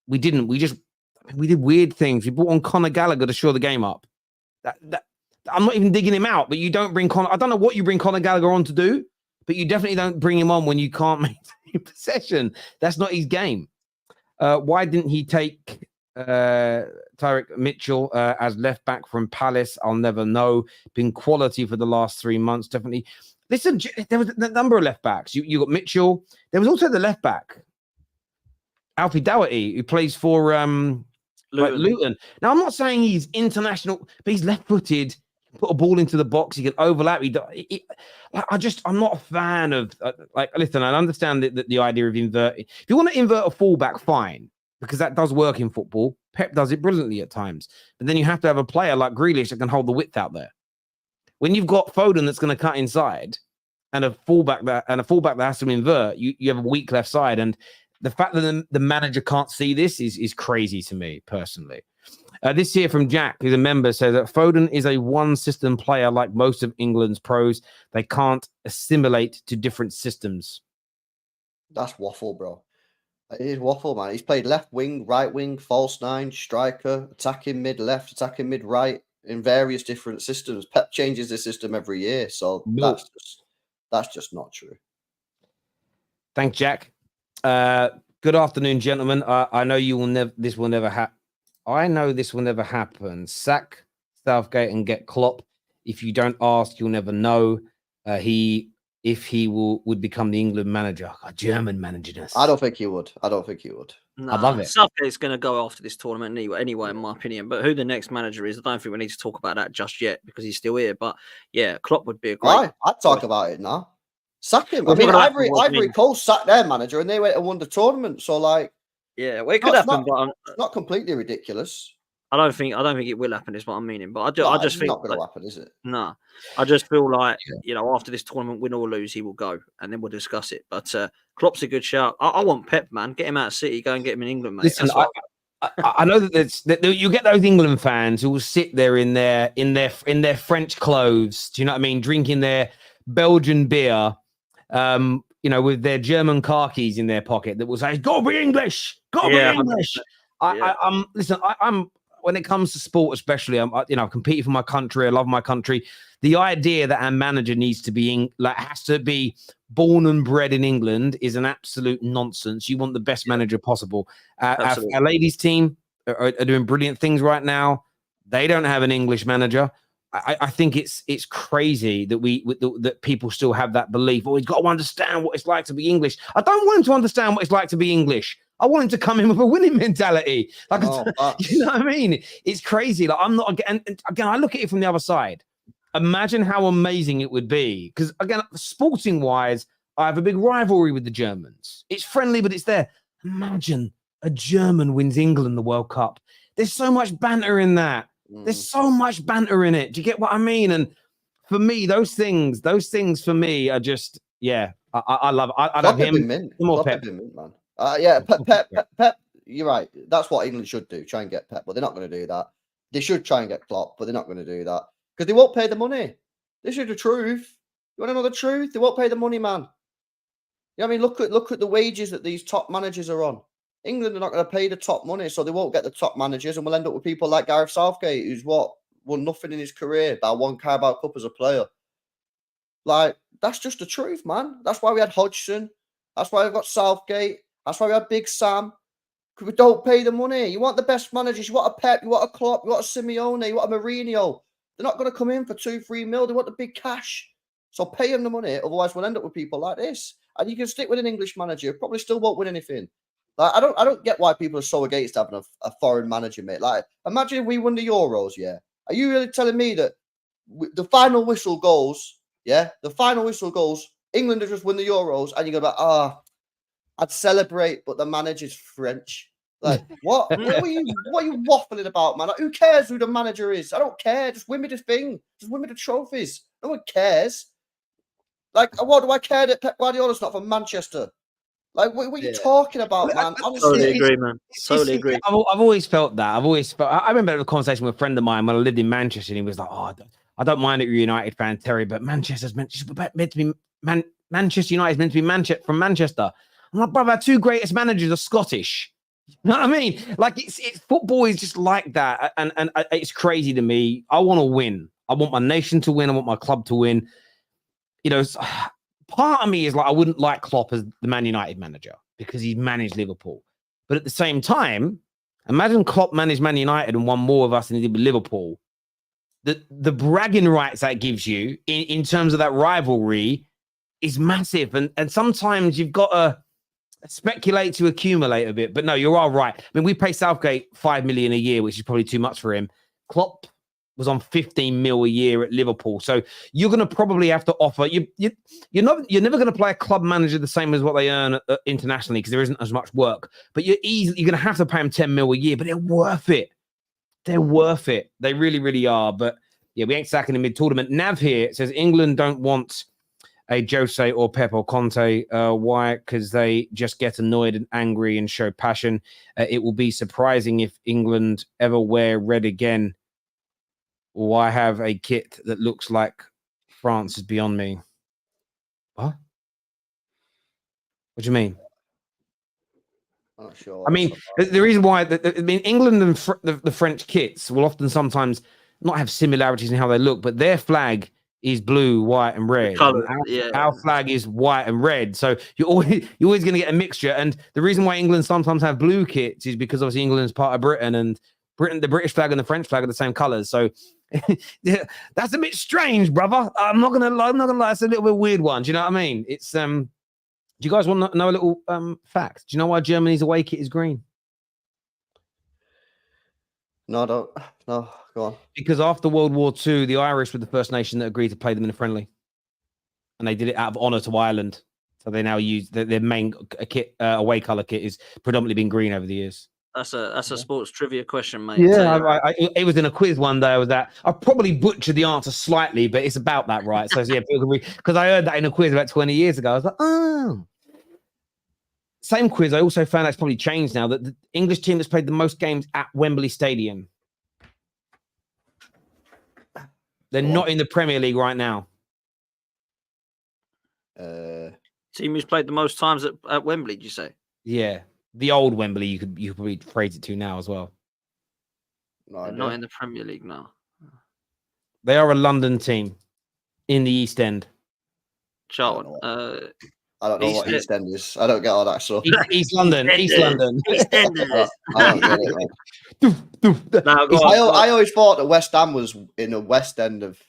We didn't. We did weird things. We brought on Conor Gallagher to shore the game up. I'm not even digging him out, but you don't bring Conor. I don't know what you bring Conor Gallagher on to do, but you definitely don't bring him on when you can't maintain possession. That's not his game. Why didn't he take Tyrick Mitchell as left back from Palace? I'll never know. Been quality for the last 3 months, definitely. Listen, there was a number of left backs. You got Mitchell. There was also the left back, Alfie Doherty, who plays for Luton. Now, I'm not saying he's international, but he's left-footed. Put a ball into the box. He can overlap. I'm not a fan of listen. I understand the idea of inverting. If you want to invert a fullback, fine, because that does work in football. Pep does it brilliantly at times. But then you have to have a player like Grealish that can hold the width out there. When you've got Foden that's going to cut inside and a fullback that has to invert, you have a weak left side. And the fact that the manager can't see this is crazy to me personally. This here from Jack, who's a member, says that Foden is a one-system player like most of England's pros. They can't assimilate to different systems. That's waffle, bro. It is waffle, man. He's played left wing, right wing, false nine, striker, attacking mid left, attacking mid right in various different systems. Pep changes the system every year, so that's just not true. Thanks, Jack. Good afternoon, gentlemen. I know you will never. This will never happen. I know this will never happen. Sack Southgate and get Klopp. If you don't ask, you'll never know. If he would become the England manager, a German manager. I don't think he would. No, I love it. Southgate's going to go after this tournament anyway, in my opinion. But who the next manager is, I don't think we need to talk about that just yet because he's still here. But yeah, Klopp would be a great. I'd talk about it now. Sack him. I mean, Ivory Coast sacked their manager and they went and won the tournament. So, like, yeah, well, it could happen, but it's not completely ridiculous. I don't think it will happen. Is what I'm meaning. But I just think it's not going to happen, is it? No, I just feel like after this tournament, win or lose, he will go, and then we'll discuss it. But Klopp's a good shout. I want Pep, man. Get him out of City. Go and get him in England, mate. Listen, I know that you get those England fans who will sit there in their French clothes. Do you know what I mean? Drinking their Belgian beer, with their German car keys in their pocket. That will say, "Go be English. Go be English." I'm. When it comes to sport, especially, I've competed for my country. I love my country. The idea that our manager needs to be has to be born and bred in England is an absolute nonsense. You want the best manager possible. Our ladies' team are doing brilliant things right now. They don't have an English manager. I think it's crazy that that people still have that belief. Oh, he's got to understand what it's like to be English. I don't want him to understand what it's like to be English. I want him to come in with a winning mentality. You know what I mean? It's crazy. Like, I'm not, and again, I look at it from the other side. Imagine how amazing it would be. Because again, sporting wise, I have a big rivalry with the Germans. It's friendly, but it's there. Imagine a German wins England the World Cup. There's so much banter in that. There's so much banter in it. Do you get what I mean? And for me, those things for me are just, I love it. I love him. More Pep. Man. Pep, you're right. That's what England should do. Try and get Pep, but they're not going to do that. They should try and get Klopp, but they're not going to do that because they won't pay the money. This is the truth. You want to know the truth? They won't pay the money, man. You know what I mean? Look at the wages that these top managers are on. England are not going to pay the top money, so they won't get the top managers, and we'll end up with people like Gareth Southgate, who's won nothing in his career, by one Carabao Cup as a player. Like, that's just the truth, man. That's why we had Hodgson. That's why we've got Southgate. That's why we had Big Sam. Because we don't pay the money. You want the best managers. You want a Pep. You want a Klopp. You want a Simeone. You want a Mourinho. They're not going to come in for 2-3 mil. They want the big cash. So pay them the money. Otherwise, we'll end up with people like this. And you can stick with an English manager. Probably still won't win anything. Like, I don't get why people are so against having a foreign manager, mate. Like, imagine if we won the Euros, yeah? Are you really telling me that the final whistle goes, the final whistle goes, England have just won the Euros, and you're going to be like, I'd celebrate, but the manager's French. Like, what? what are you waffling about, man? Like, who cares who the manager is? I don't care. Just win me the thing. Just win me the trophies. No one cares. Like, what do I care that Pep Guardiola's not from Manchester? Like, what are you talking about, man? Honestly, totally agree, man. Totally agree. I've always felt that. I remember having a conversation with a friend of mine when I lived in Manchester, and he was like, I don't mind that you're a United fan, Terry, but Manchester's meant to be Manchester United's meant to be from Manchester. I'm like, brother, our two greatest managers are Scottish. You know what I mean? Like, it's football is just like that, and it's crazy to me. I want to win. I want my nation to win. I want my club to win. You know, part of me is like, I wouldn't like Klopp as the Man United manager because he's managed Liverpool. But at the same time, imagine Klopp managed Man United and won more of us than he did with Liverpool. The bragging rights that gives you in terms of that rivalry is massive. And sometimes you've got to speculate to accumulate a bit. But no, you're all right. I mean, we pay Southgate $5 million a year, which is probably too much for him. Klopp was on 15 mil a year at Liverpool. So you're going to probably have to offer, you're never going to play a club manager the same as what they earn internationally because there isn't as much work. But you're going to have to pay them 10 mil a year, but they're worth it. They're worth it. They really, really are. But yeah, we ain't sacking in mid-tournament. Nav here says England don't want a Jose or Pep or Conte. Why? Because they just get annoyed and angry and show passion. It will be surprising if England ever wear red again. Why have a kit that looks like France is beyond me? What? What do you mean? I'm not sure. I mean, the reason why, England and the French kits will often sometimes not have similarities in how they look, but their flag is blue, white, and red. Colour, Our flag is white and red. So you're always going to get a mixture. And the reason why England sometimes have blue kits is because obviously England's part of Britain, and the British flag and the French flag are the same colours. So yeah, that's a bit strange, brother. I'm not gonna lie. It's a little bit weird one. Do you know what I mean? It's Do you guys want to know a little fact? Do you know why Germany's away kit is green? No, I don't. No, go on. Because after World War II, the Irish were the first nation that agreed to play them in a friendly, and they did it out of honour to Ireland. So they now use their main kit, away colour kit, is predominantly been green over the years. That's a sports trivia question, mate. Yeah, it was in a quiz one day. I probably butchered the answer slightly, but it's about that, right? So yeah, because I heard that in a quiz about 20 years ago. I was like, oh. Same quiz. I also found that's probably changed now, that the English team that's played the most games at Wembley Stadium. They're not in the Premier League right now. Team who's played the most times at Wembley, did you say? Yeah. The old Wembley, you could probably phrase it to now as well. They're not in the Premier League now. They are a London team in the East End. Charlton. I don't know what East End is. I don't get all that stuff. East London. East London. East Enders. I don't get it. I always thought that West Ham was in the West End of.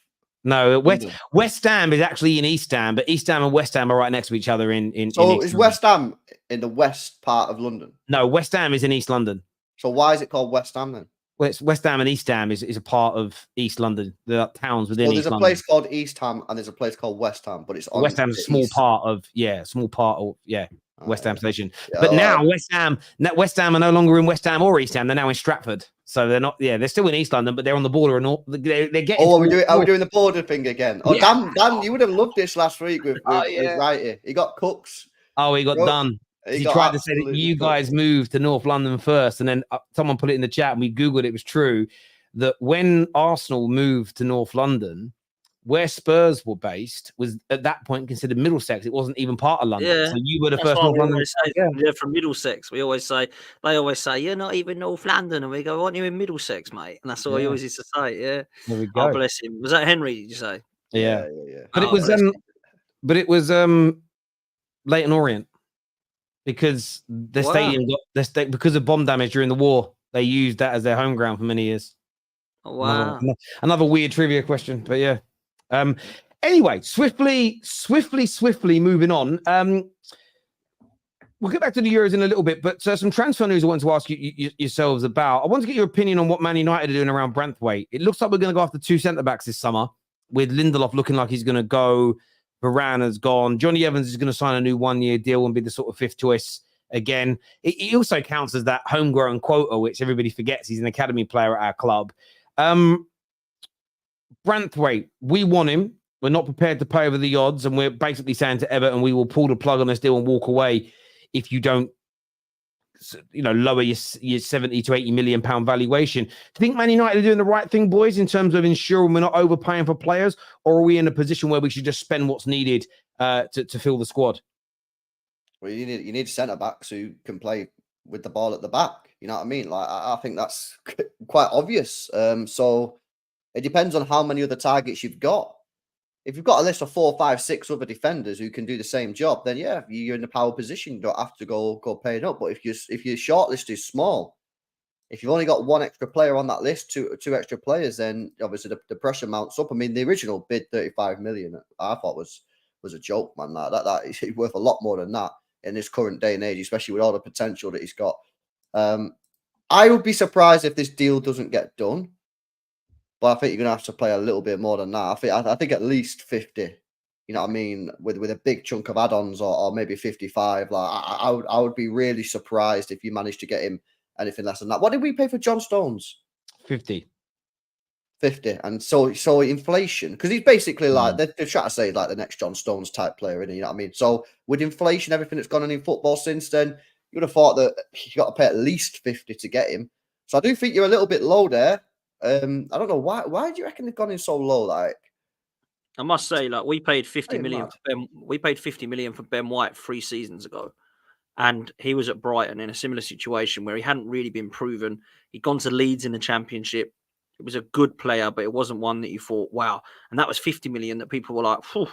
No, West Ham is actually in East Ham, but East Ham and West Ham are right next to each other in So is West Ham in the west part of London? No, West Ham is in East London. So why is it called West Ham then? Well, it's West Ham and East Ham is a part of East London. The towns within East London. There's a place called East Ham and there's a place called West Ham, but it's on West Ham's a small part of West Ham Station. Yeah, but now West Ham are no longer in West Ham or East Ham. They're now in Stratford. So they're not. Yeah, they're still in East London, but they're on the border and all. They're getting. Oh, are we doing the border thing again? Oh, yeah. Dan, you would have loved this last week with Wrighty. He got Cooks. Oh, he got done. He tried to say that you guys moved to North London first, and then someone put it in the chat, and we Googled it. It was true that when Arsenal moved to North London, where Spurs were based was at that point considered Middlesex. It wasn't even part of London. Yeah, so you were the first North London. Yeah, from Middlesex. They always say, you're not even North London. And we go, aren't you in Middlesex, mate? And that's all he always used to say. Yeah. There we go. Oh, bless him. Was that Henry, did you say? Yeah. But it was Leyton Orient. Because the stadium because of bomb damage during the war, they used that as their home ground for many years. Oh, wow. Another weird trivia question, but yeah. Anyway, swiftly moving on. We'll get back to the Euros in a little bit, but some transfer news I want to ask you yourselves about. I want to get your opinion on what Man United are doing around Branthwaite. It looks like we're going to go after two centre-backs this summer, with Lindelof looking like he's going to go. Varane has gone. Johnny Evans is going to sign a new one-year deal and be the sort of fifth choice again. He also counts as that homegrown quota, which everybody forgets. He's an academy player at our club. Branthwaite, we want him. We're not prepared to pay over the odds, and we're basically saying to Everton, we will pull the plug on this deal and walk away if you don't, lower your 70 to 80 million pound valuation. Do you think Man United are doing the right thing, boys, in terms of ensuring we're not overpaying for players, or are we in a position where we should just spend what's needed to fill the squad? Well, you need centre backs who can play with the ball at the back. You know what I mean? Like I think that's quite obvious. So it depends on how many other targets you've got. If you've got a list of 4, 5, 6 other defenders who can do the same job, then yeah, you're in a power position. You don't have to go pay it up. But if your shortlist is small, if you've only got one extra player on that list, two extra players, then obviously the pressure mounts up. I mean, the original bid 35 million, I thought was a joke, man. That is worth a lot more than that in this current day and age, especially with all the potential that he's got. I would be surprised if this deal doesn't get done. But I think you're going to have to play a little bit more than that. I think at least 50, you know what I mean, with a big chunk of add-ons or maybe 55. Like I would be really surprised if you managed to get him anything less than that. What did we pay for John Stones? 50. 50. And so inflation, because he's basically like, they're trying to say like the next John Stones type player, you know what I mean? So with inflation, everything that's gone on in football since then, you would have thought that you got to pay at least 50 to get him. So I do think you're a little bit low there. I don't know why do you reckon they've gone in so low? Like, I must say, like we paid 50 Pretty million mad. for Ben. We paid 50 million for Ben White 3 seasons ago, and he was at Brighton in a similar situation where he hadn't really been proven. He'd gone to Leeds in the Championship. It was a good player, but it wasn't one that you thought, wow. And that was 50 million that people were like, phew.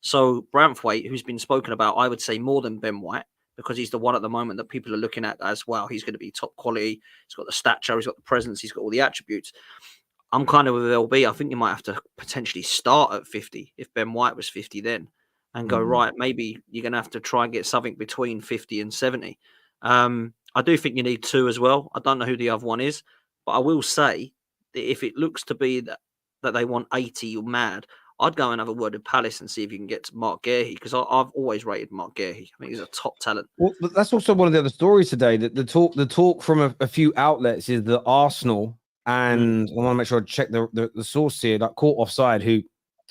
So Branthwaite, who's been spoken about, I would say more than Ben White, because he's the one at the moment that people are looking at as, well, he's going to be top quality. He's got the stature, he's got the presence, he's got all the attributes. I'm kind of with LB. I think you might have to potentially start at 50 if Ben White was 50 then, and go, right, maybe you're going to have to try and get something between 50 and 70. I do think you need 2 as well. I don't know who the other one is, but I will say that if it looks to be that they want 80, you're mad. I'd go and have a word with Palace and see if you can get to Mark Guehi, because I've always rated Mark Guehi. I think he's a top talent. Well, but that's also one of the other stories today. That the talk from a few outlets is that Arsenal, and I want to make sure I check the source here, like Caught Offside, who,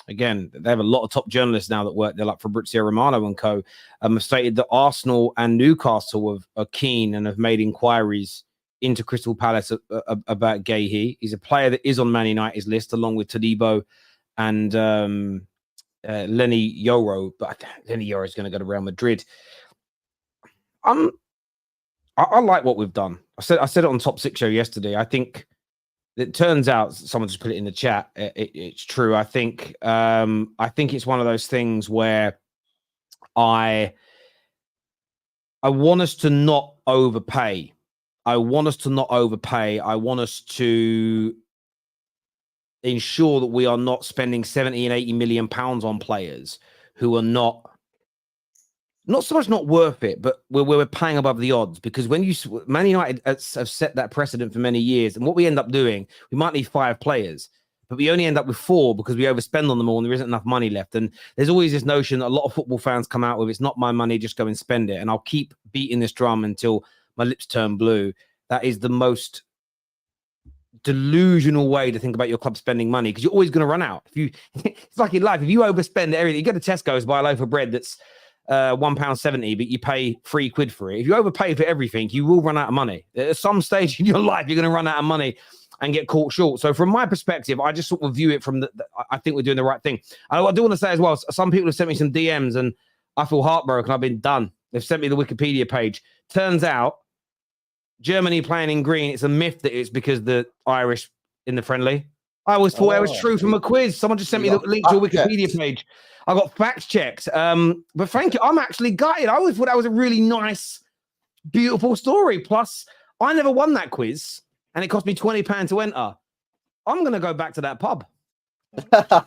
again, they have a lot of top journalists now that work there, like Fabrizio Romano and co, have stated that Arsenal and Newcastle are keen and have made inquiries into Crystal Palace about Guehi. He's a player that is on Man United's list, along with Todibo and Lenny Yoro, but Lenny Yoro is going to go to Real Madrid. I like what we've done. I said it on Top 6 Show yesterday. I think it turns out, someone just put it in the chat, it's true. I think it's one of those things where I want us to not overpay. I want us to ensure that we are not spending 70 and 80 million pounds on players who are not so much not worth it, but we're paying above the odds. Because when Man United have set that precedent for many years, and what we end up doing, we might need 5 players, but we only end up with 4 because we overspend on them all and there isn't enough money left. And there's always this notion that a lot of football fans come out with, it's not my money, just go and spend it. And I'll keep beating this drum until my lips turn blue. That is the most delusional way to think about your club spending money, because you're always going to run out. It's like in life, if you overspend everything, you go to Tesco's, buy a loaf of bread that's £1.70, but you pay £3 for it. If you overpay for everything, you will run out of money. At some stage in your life, you're going to run out of money and get caught short. So from my perspective, I just sort of view it from I think we're doing the right thing. And I do want to say as well, some people have sent me some DMs and I feel heartbroken. I've been done. They've sent me the Wikipedia page. Turns out Germany playing in green, it's a myth that it's because the Irish in the friendly. I always thought it was true from a quiz. Someone just sent me the link to a Wikipedia page. I got fact checked. But thank you. I'm actually gutted. I always thought that was a really nice, beautiful story. Plus, I never won that quiz and it cost me £20 to enter. I'm going to go back to that pub. I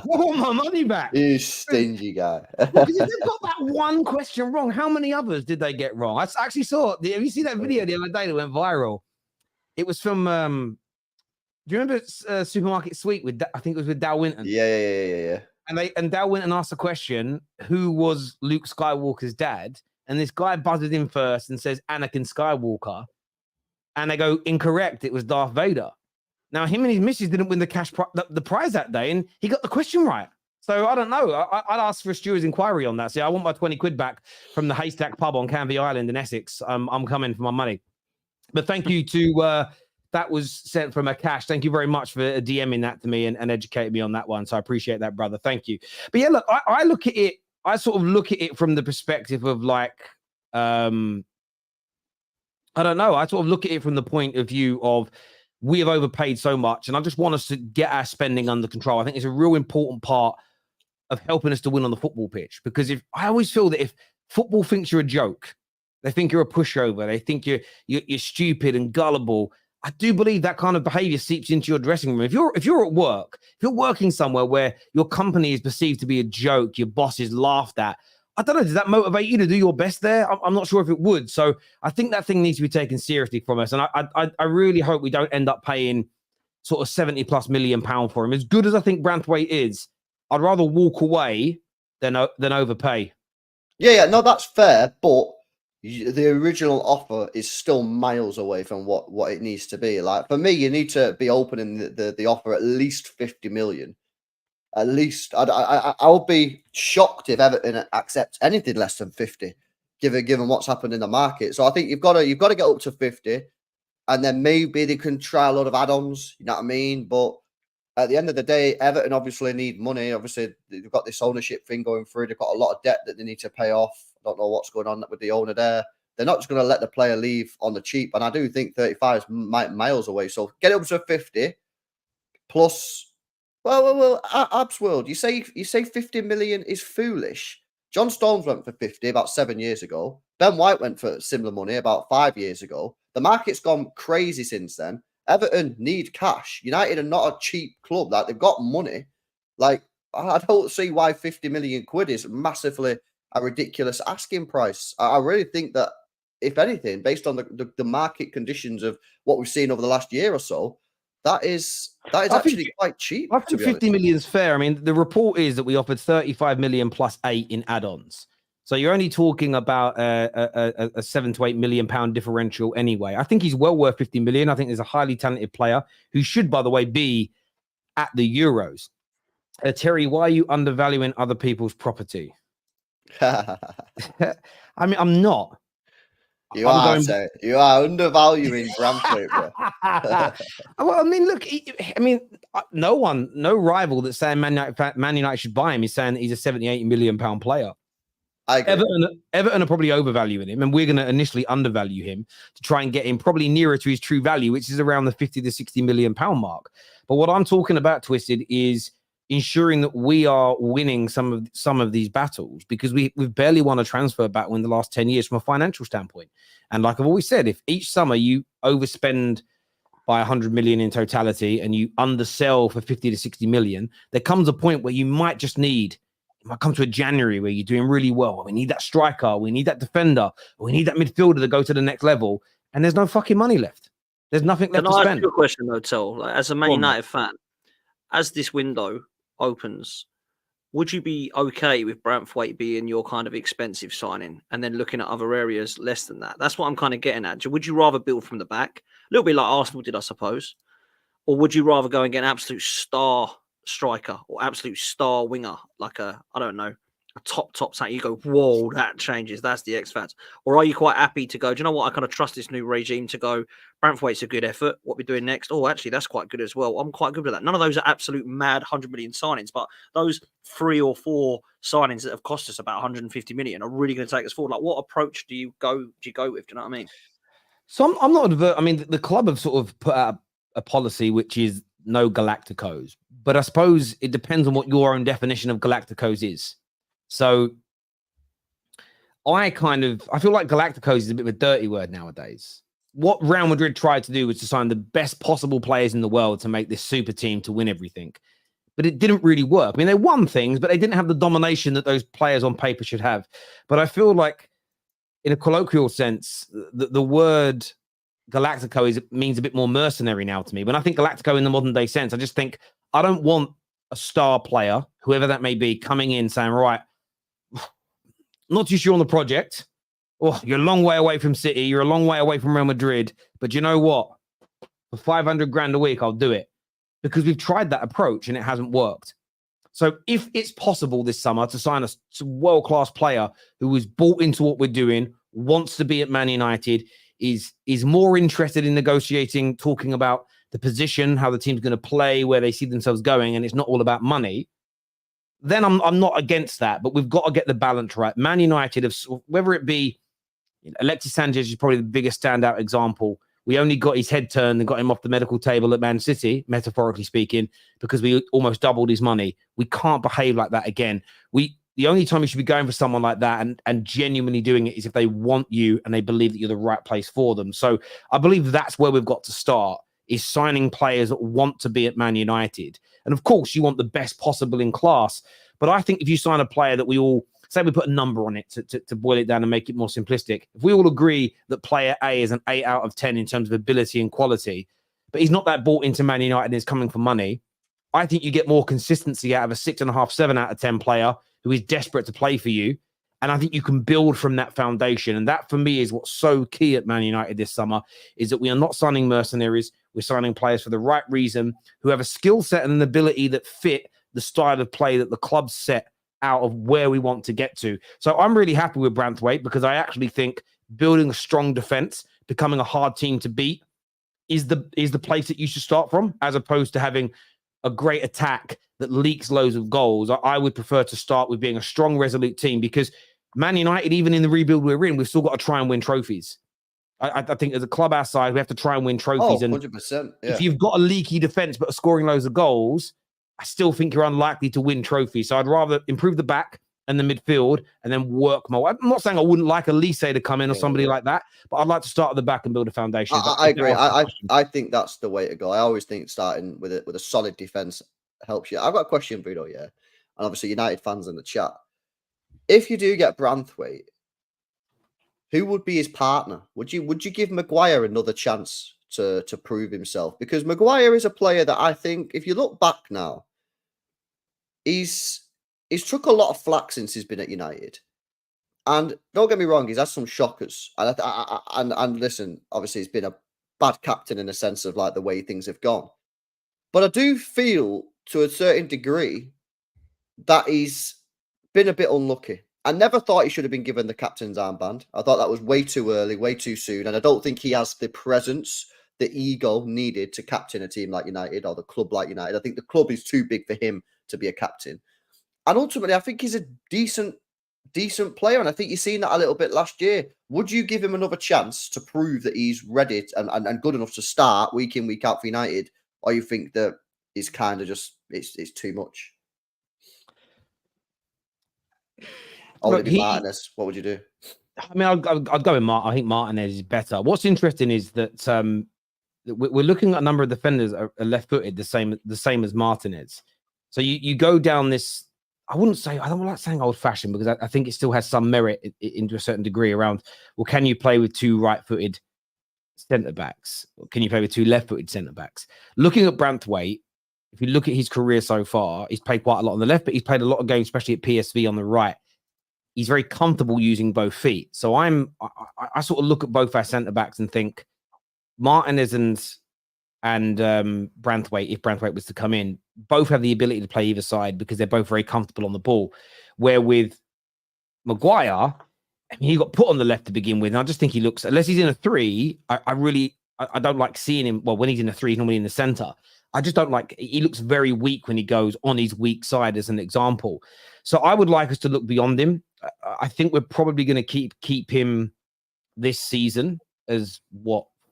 want my money back. You stingy guy. Because if they've got that one question wrong, how many others did they get wrong? I actually saw it. Have you seen that video the other day that went viral? It was from, do you remember Supermarket Sweep with, I think it was with Dal Winton? Yeah. And Dal Winton asked a question, who was Luke Skywalker's dad? And this guy buzzed in first and says Anakin Skywalker. And they go, incorrect, it was Darth Vader. Now, him and his missus didn't win the the prize that day, and he got the question right. So I don't know. I'd ask for a steward's inquiry on that. See, I want my £20 back from the Haystack pub on Canvey Island in Essex. I'm coming for my money. But thank you to that was sent from Akash. Thank you very much for DMing that to me and educating me on that one. So I appreciate that, brother. Thank you. But yeah, look, I look at it. I sort of look at it from the perspective of like, I don't know. I sort of look at it from the point of view of, we have overpaid so much, and I just want us to get our spending under control. I think it's a real important part of helping us to win on the football pitch, because I always feel that if football thinks you're a joke, they think you're a pushover, they think you're stupid and gullible. I do believe that kind of behavior seeps into your dressing room. If you're at work, if you're working somewhere where your company is perceived to be a joke, your boss is laughed at, I don't know, does that motivate you to do your best there? I'm not sure if it would. So I think that thing needs to be taken seriously from us. And I really hope we don't end up paying sort of 70+ million pounds for him. As good as I think Branthwaite is, I'd rather walk away than overpay. Yeah, no, that's fair. But the original offer is still miles away from what it needs to be. Like for me, you need to be opening the offer at least 50 million. At least I'll be shocked if Everton accepts anything less than 50, given what's happened in the market. So I think you've got to get up to 50, and then maybe they can try a lot of add-ons. You know what I mean? But at the end of the day, Everton obviously need money. Obviously, they've got this ownership thing going through. They've got a lot of debt that they need to pay off. I don't know what's going on with the owner there. They're not just going to let the player leave on the cheap. And I do think 35 is miles away. So get up to 50 plus. Well, Abs World, you say 50 million is foolish. John Stones went for 50 about 7 years ago. Ben White went for similar money about 5 years ago. The market's gone crazy since then. Everton need cash. United are not a cheap club. Like, they've got money. Like, I don't see why 50 million quid is massively a ridiculous asking price. I really think that, if anything, based on the market conditions of what we've seen over the last year or so, that is actually quite cheap. I think 50 million is fair. I mean, the report is that we offered 35 million plus 8 in add-ons. So you're only talking about a 7 to 8 million pound differential anyway. I think he's well worth 50 million. I think there's a highly talented player who should, by the way, be at the Euros. Terry, why are you undervaluing other people's property? I mean, I'm not. You are undervaluing Branthwaite, bro. Well, I mean, look, no rival that's saying Man United should buy him is saying that he's a 78 million pound player. I agree. Everton are probably overvaluing him, and we're going to initially undervalue him to try and get him probably nearer to his true value, which is around the 50 to 60 million pound mark. But what I'm talking about, Twisted, is ensuring that we are winning some of these battles, because we've barely won a transfer battle in the last 10 years from a financial standpoint. And like I've always said, if each summer you overspend by 100 million in totality and you undersell for 50 to 60 million, there comes a point where you might come to a January where you're doing really well. We need that striker, we need that defender, we need that midfielder to go to the next level, and there's no fucking money left. There's nothing left to spend. Can I ask you a question though, Tel? Like, as a Man United fan, as this window opens, would you be okay with Branthwaite being your kind of expensive signing and then looking at other areas less than that? That's what I'm kind of getting at. Would you rather build from the back, a little bit like Arsenal did, I suppose, or would you rather go and get an absolute star striker or absolute star winger, like a top tank? You go, whoa, that changes. That's the X factor. Or are you quite happy to go, do you know what? I kind of trust this new regime to go, Branthwaite's a good effort. What we're doing next? Oh, actually, that's quite good as well. I'm quite good with that. None of those are absolute mad 100 million signings, but those 3 or 4 signings that have cost us about 150 million are really going to take us forward. Like, what approach do you go with? Do you know what I mean? So I'm not advert. I mean, the club have sort of put out a policy which is no Galacticos, but I suppose it depends on what your own definition of Galacticos is. So I feel like Galacticos is a bit of a dirty word nowadays. What Real Madrid tried to do was to sign the best possible players in the world to make this super team to win everything. But it didn't really work. I mean, they won things, but they didn't have the domination that those players on paper should have. But I feel like, in a colloquial sense, the word Galactico means a bit more mercenary now to me. When I think Galactico in the modern day sense, I just think I don't want a star player, whoever that may be, coming in saying, right, not too sure on the project. Oh, you're a long way away from City. You're a long way away from Real Madrid. But you know what? For 500 grand a week, I'll do it. Because we've tried that approach and it hasn't worked. So if it's possible this summer to sign a world-class player who is bought into what we're doing, wants to be at Man United, is more interested in negotiating, talking about the position, how the team's going to play, where they see themselves going, and it's not all about money, then I'm not against that. But we've got to get the balance right. Man United, whether it be Alexis Sanchez is probably the biggest standout example. We only got his head turned and got him off the medical table at Man City, metaphorically speaking, because we almost doubled his money. We can't behave like that again. The only time you should be going for someone like that and genuinely doing it is if they want you and they believe that you're the right place for them. So I believe that's where we've got to start, is signing players that want to be at Man United. And of course, you want the best possible in class. But I think if you sign a player that we all, say we put a number on it to boil it down and make it more simplistic, if we all agree that player A is an 8 out of 10 in terms of ability and quality, but he's not that bought into Man United and is coming for money, I think you get more consistency out of a 6.5, 7 out of 10 player who is desperate to play for you And I think you can build from that foundation. And that, for me, is what's so key at Man United this summer, is that we are not signing mercenaries. We're signing players for the right reason, who have a skill set and an ability that fit the style of play that the club set out of where we want to get to. So I'm really happy with Branthwaite, because I actually think building a strong defense, becoming a hard team to beat, is the place that you should start from, as opposed to having a great attack that leaks loads of goals. I would prefer to start with being a strong, resolute team, because Man United, even in the rebuild we're in, we've still got to try and win trophies. I think as a club our size, we have to try and win trophies. 100%. Yeah. If you've got a leaky defense but are scoring loads of goals, I still think you're unlikely to win trophies. So I'd rather improve the back and the midfield and then work my way. I'm not saying I wouldn't like Olise to come in or somebody like that, but I'd like to start at the back and build a foundation. I agree. I think that's the way to go. I always think starting with a solid defense helps you. I've got a question, Bruno, yeah? And obviously United fans in the chat. If you do get Branthwaite, who would be his partner? Would you give Maguire another chance to prove himself? Because Maguire is a player that I think, if you look back now, he's took a lot of flack since he's been at United. And don't get me wrong, he's had some shockers. And listen, obviously he's been a bad captain in a sense of like the way things have gone. But I do feel to a certain degree that he's been a bit unlucky. I never thought he should have been given the captain's armband. I thought that was way too early, way too soon. And I don't think he has the presence, the ego needed to captain a team like United or the club like United. I think the club is too big for him to be a captain. And ultimately, I think he's a decent player. And I think you've seen that a little bit last year. Would you give him another chance to prove that he's ready and good enough to start week in, week out for United? Or you think that it's kind of just, it's too much? Or would it be Martinez? What would you do? I mean, I'd go with Martin. I think Martinez is better. What's interesting is that we're looking at a number of defenders are left-footed, the same as Martinez. So you go down this. I don't like saying old-fashioned, because I think it still has some merit into a certain degree around. Well, can you play with two right-footed centre backs? Or can you play with two left-footed centre backs? Looking at Branthwaite, if you look at his career so far, he's played quite a lot on the left, but he's played a lot of games, especially at PSV on the right. He's very comfortable using both feet. So I sort of look at both our centre backs and think Martinez and Branthwaite, if Branthwaite was to come in, both have the ability to play either side because they're both very comfortable on the ball. Where with Maguire, I mean, he got put on the left to begin with, and I just think he looks, unless he's in a three, I don't like seeing him. Well, when he's in a three, he's normally in the centre. I just don't like, he looks very weak when he goes on his weak side, as an example. So I would like us to look beyond him. I think we're probably going to keep him this season as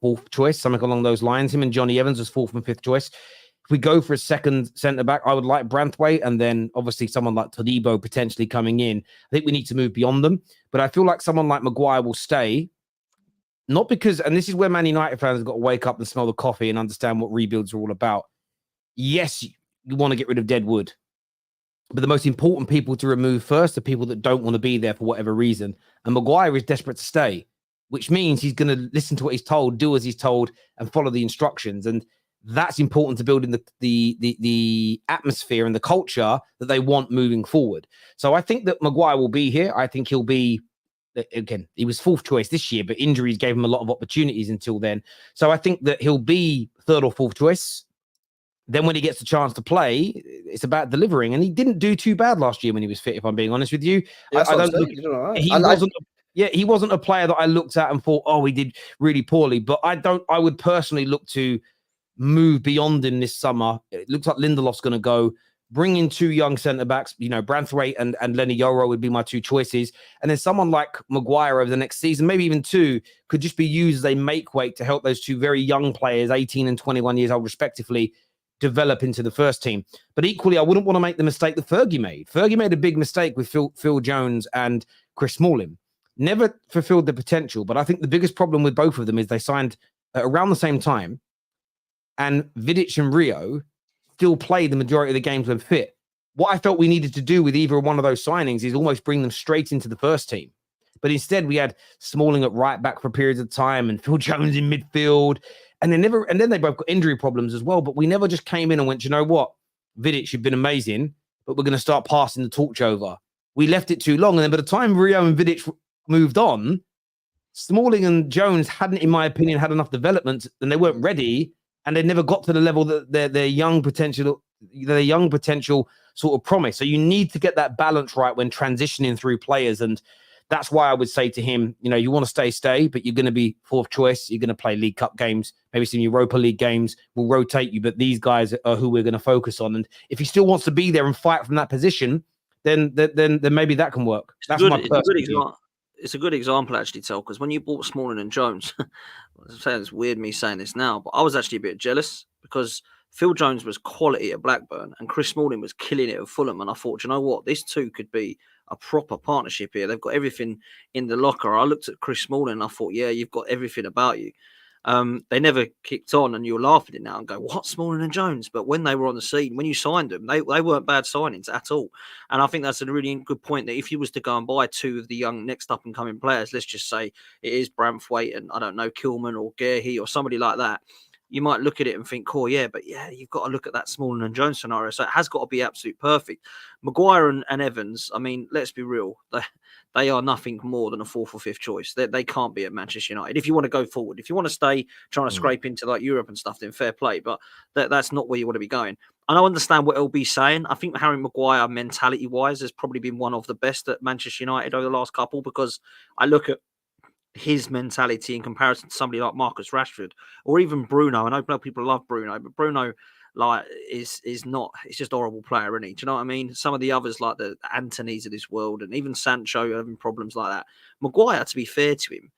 fourth choice, something along those lines. Him and Johnny Evans as fourth and fifth choice. If we go for a second centre back, I would like Branthwaite, and then obviously someone like Todibo potentially coming in. I think we need to move beyond them, but I feel like someone like Maguire will stay. Not because, and this is where Man United fans have got to wake up and smell the coffee and understand what rebuilds are all about. Yes, you want to get rid of dead wood, but the most important people to remove first are people that don't want to be there for whatever reason. And Maguire is desperate to stay, which means he's going to listen to what he's told, do as he's told, and follow the instructions. And that's important to building the atmosphere and the culture that they want moving forward. So I think that Maguire will be here. I think he'll be, again, he was fourth choice this year, but injuries gave him a lot of opportunities until then. So I think that he'll be third or fourth choice. Then when he gets the chance to play, it's about delivering. And he didn't do too bad last year when he was fit, if I'm being honest with you. He wasn't a player that I looked at and thought, oh, he did really poorly. But I would personally look to move beyond him this summer. It looks like Lindelof's going to go. Bring in two young centre-backs, Branthwaite and Lenny Yoro would be my two choices. And then someone like Maguire over the next season, maybe even two, could just be used as a make weight to help those two very young players, 18 and 21 years old respectively, develop into the first team. But equally, I wouldn't want to make the mistake that Fergie made. Fergie made a big mistake with Phil Jones and Chris Smalling. Never fulfilled the potential. But I think the biggest problem with both of them is they signed around the same time, and Vidic and Rio still play the majority of the games when fit. What I felt we needed to do with either one of those signings is almost bring them straight into the first team. But instead, we had Smalling at right back for periods of time and Phil Jones in midfield. And then they both got injury problems as well. But we never just came in and went, you know what? Vidic, you've been amazing, but we're going to start passing the torch over. we left it too long. And then by the time Rio and Vidic moved on, Smalling and Jones hadn't, in my opinion, had enough development, and they weren't ready, and they never got to the level that their young potential sort of promise. So you need to get that balance right when transitioning through players, and that's why I would say to him, you want to stay, but you're going to be fourth choice. You're going to play League Cup games, maybe some Europa League games. We'll rotate you, but these guys are who we're going to focus on. And if he still wants to be there and fight from that position, then maybe that can work. That's my personal view. It's a good example, actually, Tel, because when you bought Smalling and Jones, it's weird me saying this now, but I was actually a bit jealous because Phil Jones was quality at Blackburn and Chris Smalling was killing it at Fulham. And I thought, you know what, these two could be a proper partnership here. They've got everything in the locker. I looked at Chris Smalling and I thought, yeah, you've got everything about you. They never kicked on, and you'll laugh at it now and go, what, Smalling and Jones? But when they were on the scene, when you signed them, they weren't bad signings at all. And I think that's a really good point, that if you was to go and buy two of the young next up and coming players, let's just say it is Branthwaite and I don't know, Kilman or Guehi or somebody like that, you might look at it and think, cool, yeah, but yeah, you've got to look at that Smalling and Jones scenario. So it has got to be absolute perfect. Maguire and Evans, I mean, let's be real. They are nothing more than a fourth or fifth choice. They can't be at Manchester United. If you want to go forward, if you want to stay trying to scrape into like Europe and stuff, then fair play. But that's not where you want to be going. And I understand what LB's saying. I think Harry Maguire, mentality-wise, has probably been one of the best at Manchester United over the last couple, because I look at his mentality in comparison to somebody like Marcus Rashford or even Bruno. I know people love Bruno, but Bruno is not, he's just a horrible player, isn't he? Do you know what I mean? Some of the others, like the Antonys of this world, and even Sancho having problems like that. Maguire, to be fair to him,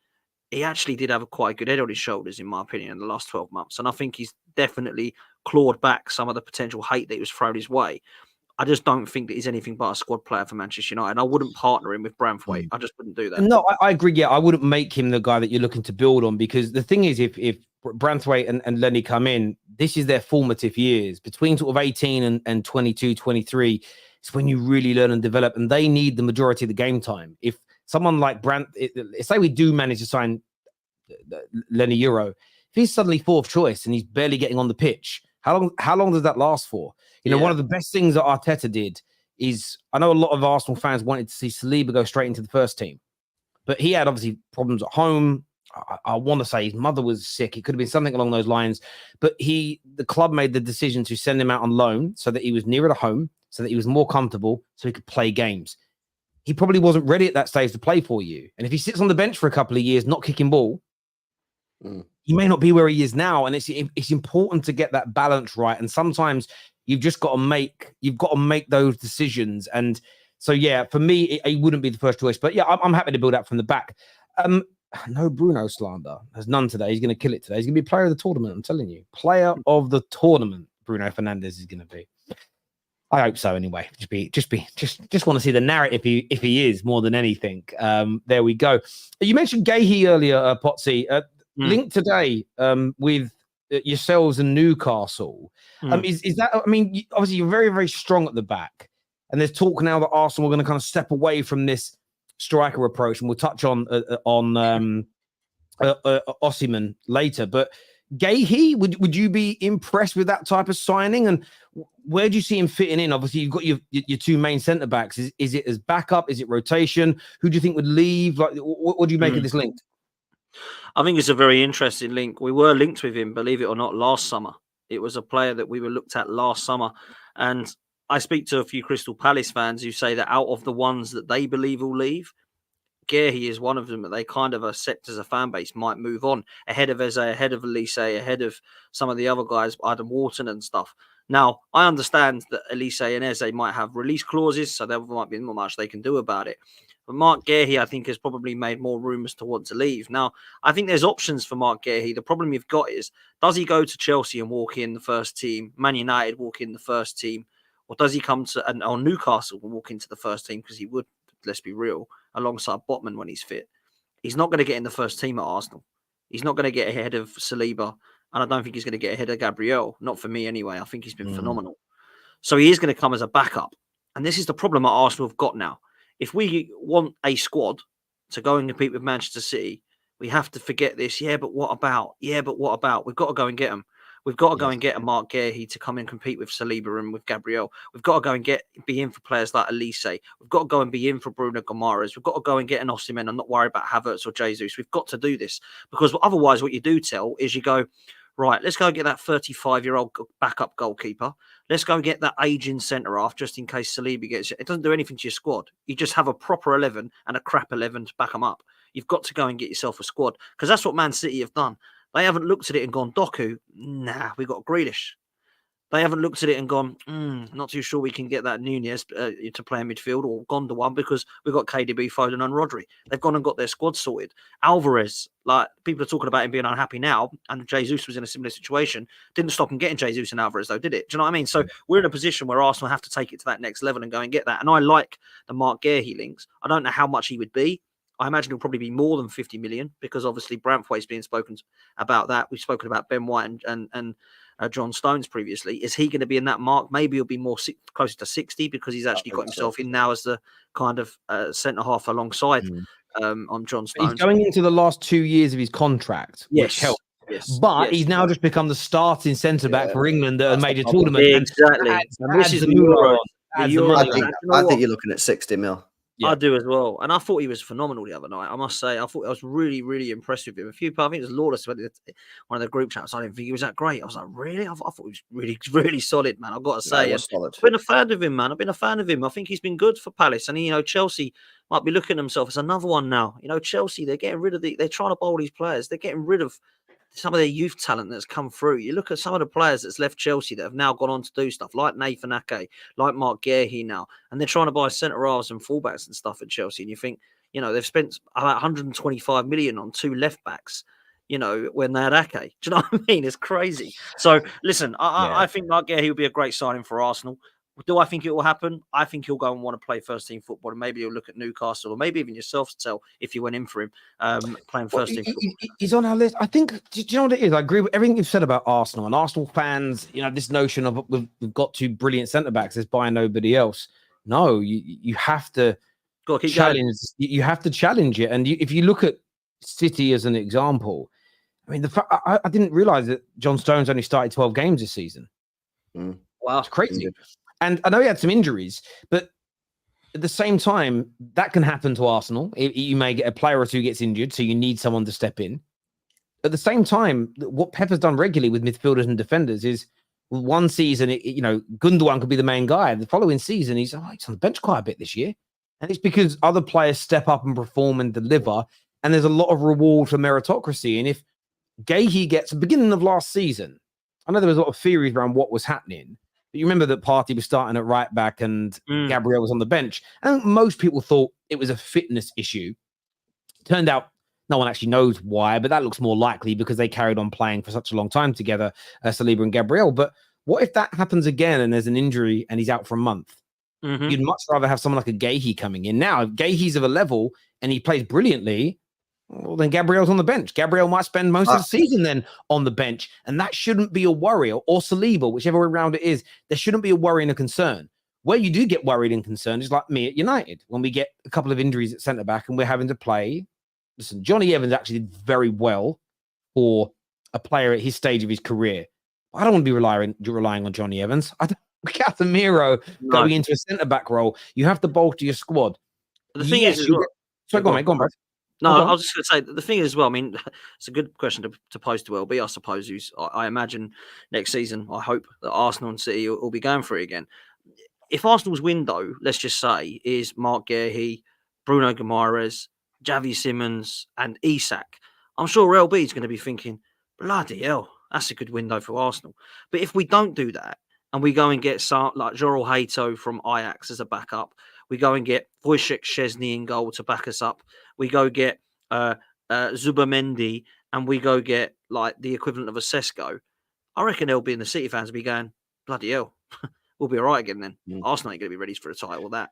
he actually did have quite a good head on his shoulders, in my opinion, in the last 12 months. And I think he's definitely clawed back some of the potential hate that was thrown his way. I just don't think that he's anything but a squad player for Manchester United. I wouldn't partner him with Branthwaite. I just wouldn't do that. No, I agree. Yeah, I wouldn't make him the guy that you're looking to build on, because the thing is, if Branthwaite and Lenny come in, this is their formative years. Between sort of 18 and 22, 23, it's when you really learn and develop, and they need the majority of the game time. If someone like say we do manage to sign Lenny Euro, if he's suddenly fourth choice and he's barely getting on the pitch, how long does that last for? One of the best things that Arteta did is, I know a lot of Arsenal fans wanted to see Saliba go straight into the first team, but he had obviously problems at home. I want to say his mother was sick. It could have been something along those lines, but the club made the decision to send him out on loan so that he was nearer to home, so that he was more comfortable, so he could play games. He probably wasn't ready at that stage to play for you. And if he sits on the bench for a couple of years, not kicking ball, he may not be where he is now. And it's important to get that balance right. And sometimes you've just got to make those decisions. And so, yeah, for me, it wouldn't be the first choice. But yeah, I'm happy to build up from the back. No Bruno slander. There's none today. He's going to kill it today. He's going to be player of the tournament. I'm telling you, player of the tournament. Bruno Fernandes is going to be. I hope so. Anyway, just want to see the narrative if he is, more than anything. There we go. You mentioned Guehi earlier, Potsy. Linked today with yourselves and Newcastle. Is that? I mean, obviously you're very, very strong at the back, and there's talk now that Arsenal are going to kind of step away from this striker approach, and we'll touch on Osimhen later. But Guehi, would you be impressed with that type of signing? And where do you see him fitting in? Obviously, you've got your two main centre backs. Is it as backup? Is it rotation? Who do you think would leave? Like, what do you make of this link? I think it's a very interesting link. We were linked with him, believe it or not, last summer. It was a player that we were looked at last summer. And I speak to a few Crystal Palace fans who say that out of the ones that they believe will leave, Guehi is one of them that they kind of accept as a fan base might move on ahead of Eze, ahead of Olise, ahead of some of the other guys, Adam Wharton and stuff. Now, I understand that Olise and Eze might have release clauses, so there might be not much they can do about it. But Mark Guehi, I think, has probably made more rumours to want to leave. Now, I think there's options for Mark Guehi. The problem you've got is, does he go to Chelsea and walk in the first team, Man United walk in the first team, or does he come to or Newcastle and walk into the first team? Because he would, let's be real, alongside Botman when he's fit. He's not going to get in the first team at Arsenal. He's not going to get ahead of Saliba, and I don't think he's going to get ahead of Gabriel. Not for me anyway. I think he's been phenomenal. So he is going to come as a backup. And this is the problem that Arsenal have got now. If we want a squad to go and compete with Manchester City, we have to forget this. Yeah, but what about? We've got to go and get them. We've got to go and get a Mark Guehi to come and compete with Saliba and with Gabriel. We've got to go and be in for players like Olise. We've got to go and be in for Bruno Guimaraes. We've got to go and get an Osimhen and not worry about Havertz or Jesus. We've got to do this, because otherwise what you do tell is you go, right, let's go get that 35-year-old backup goalkeeper. Let's go get that aging centre-half just in case Saliba gets it. It doesn't do anything to your squad. You just have a proper 11 and a crap 11 to back them up. You've got to go and get yourself a squad, because that's what Man City have done. They haven't looked at it and gone, Doku, nah, we got Grealish. They haven't looked at it and gone, not too sure we can get that Nunez to play in midfield, or Gondwan, because we've got KDB, Foden and Rodri. They've gone and got their squad sorted. Alvarez, like, people are talking about him being unhappy now, and Jesus was in a similar situation. Didn't stop him getting Jesus and Alvarez, though, did it? Do you know what I mean? So we're in a position where Arsenal have to take it to that next level and go and get that. And I like the Mark Guehi links. I don't know how much he would be. I imagine it'll probably be more than 50 million, because obviously Branthwaite's being spoken about that. We've spoken about Ben White and John Stones previously. Is he going to be in that mark? Maybe he'll be more closer to 60, because he's actually got himself in now as the kind of centre half alongside on John Stones. He's going into the last 2 years of his contract, which helps. But he's now just become the starting centre back for England at a major tournament. Exactly. And this is the Euro. I think you're looking at 60 mil. Yeah. I do as well. And I thought he was phenomenal the other night. I must say, I was really, really impressed with him. I think it was Lawless, one of the group chats. I didn't think he was that great. I was like, really? I thought he was really, really solid, man. I've got to say. I've been a fan of him, man. I've been a fan of him. I think he's been good for Palace. And, Chelsea might be looking at themselves as another one now. Chelsea, they're getting rid of they're trying to bowl these players. They're getting rid of some of their youth talent that's come through. You look at some of the players that's left Chelsea that have now gone on to do stuff, like Nathan Ake, like Mark Guehi now, and they're trying to buy centre halves and fullbacks and stuff at Chelsea. And you think, they've spent about 125 million on 2 left backs, when they had Ake. Do you know what I mean? It's crazy. So listen, I think Mark Guehi will be a great signing for Arsenal. Do I think it will happen? I think he'll go and want to play first team football, and maybe he'll look at Newcastle, or maybe even yourself to tell if you went in for him playing first team football. He's on our list. I think, do you know what it is? I agree with everything you've said about Arsenal and Arsenal fans. This notion of we've got 2 brilliant centre backs, there's by nobody else. No, you have to challenge. You have to challenge it. And if you look at City as an example, I mean, I didn't realise that John Stones only started 12 games this season. Wow, it's crazy. And I know he had some injuries, but at the same time, that can happen to Arsenal. You may get a player or two gets injured, so you need someone to step in. At the same time, what Pep has done regularly with midfielders and defenders is, one season, Gundogan could be the main guy. The following season, he's on the bench quite a bit this year. And it's because other players step up and perform and deliver, and there's a lot of reward for meritocracy. And if Guehi gets, beginning of last season, I know there was a lot of theories around what was happening. But you remember that Partey was starting at right back and Gabriel was on the bench. And most people thought it was a fitness issue. Turned out no one actually knows why, but that looks more likely because they carried on playing for such a long time together, Saliba and Gabriel. But what if that happens again and there's an injury and he's out for a month? You'd much rather have someone like a Guehi coming in. Now, if Guehi's of a level and he plays brilliantly, well, then Gabriel's on the bench. Gabriel might spend most of the season then on the bench, and that shouldn't be a worry, or Saliba, whichever way around it is. There shouldn't be a worry and a concern. Where you do get worried and concerned is like me at United, when we get a couple of injuries at centre-back and we're having to play. Listen, Johnny Evans actually did very well for a player at his stage of his career. I don't want to be relying on Johnny Evans. I don't Casemiro going into a centre-back role. You have to bolster your squad. The thing is, go on, Brad. No, I was just going to say, the thing is, as well, I mean, it's a good question to pose to LB, I suppose, I imagine next season, I hope that Arsenal and City will be going for it again. If Arsenal's window, let's just say, is Mark Guehi, Bruno Guimaraes, Javi Simmons and Isak, I'm sure LB is going to be thinking, bloody hell, that's a good window for Arsenal. But if we don't do that, and we go and get some, like Jorel Hato from Ajax as a backup, we go and get Wojciech Szczesny in goal to back us up. We go get Zubamendi, and we go get like the equivalent of a Sesko. I reckon they'll be in the City fans will be going, bloody hell, we'll be all right again then. Arsenal ain't going to be ready for a title with that.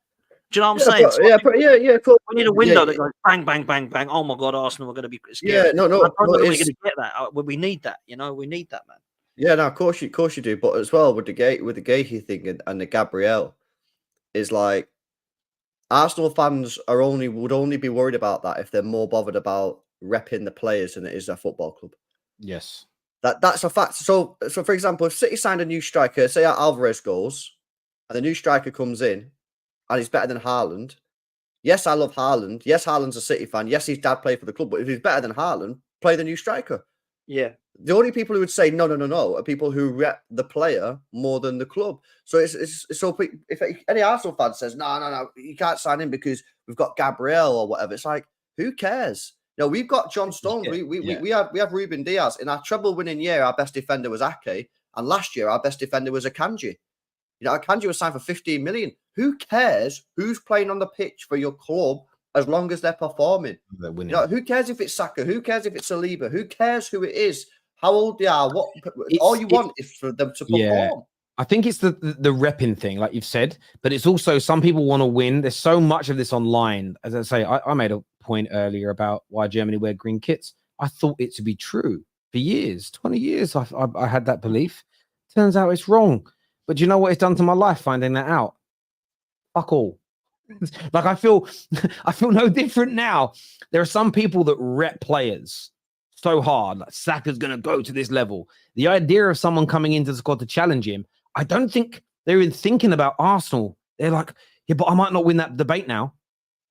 Do you know what I'm saying? Cool. We need a window that goes bang, bang, bang, bang. Oh my God, Arsenal are going to be scared. Yeah, no. We're going to get that. We need that. We need that, man. Yeah, no, of course you do. But as well with the Guehi thing and the Gabriel, is like Arsenal fans would only be worried about that if they're more bothered about repping the players than it is their football club. Yes, That's a fact. So for example, if City signed a new striker, say Alvarez goes, and the new striker comes in, and he's better than Haaland. Yes, I love Haaland. Yes, Haaland's a City fan. Yes, his dad played for the club. But if he's better than Haaland, play the new striker. Yeah. The only people who would say no are people who rep the player more than the club. So it's so if any Arsenal fan says no, you can't sign him because we've got Gabriel or whatever, it's like, who cares? No, we've got John Stones. We have Ruben Diaz. In our treble-winning year, our best defender was Ake, and last year our best defender was Akanji. Akanji was signed for 15 million. Who cares who's playing on the pitch for your club as long as they're performing? They're winning. Who cares if it's Saka? Who cares if it's Saliba? Who cares who it is? How old they are? All you want is for them to perform. Yeah. I think it's the repping thing, like you've said, but it's also some people want to win. There's so much of this online. As I say, I made a point earlier about why Germany wear green kits. I thought it to be true for years, 20 years. I had that belief. Turns out it's wrong. But you know what it's done to my life finding that out? Fuck all. Like I feel no different now. There are some people that rep players so hard, like Saka's going to go to this level. The idea of someone coming into the squad to challenge him, I don't think they're even thinking about Arsenal. They're like, yeah, but I might not win that debate now.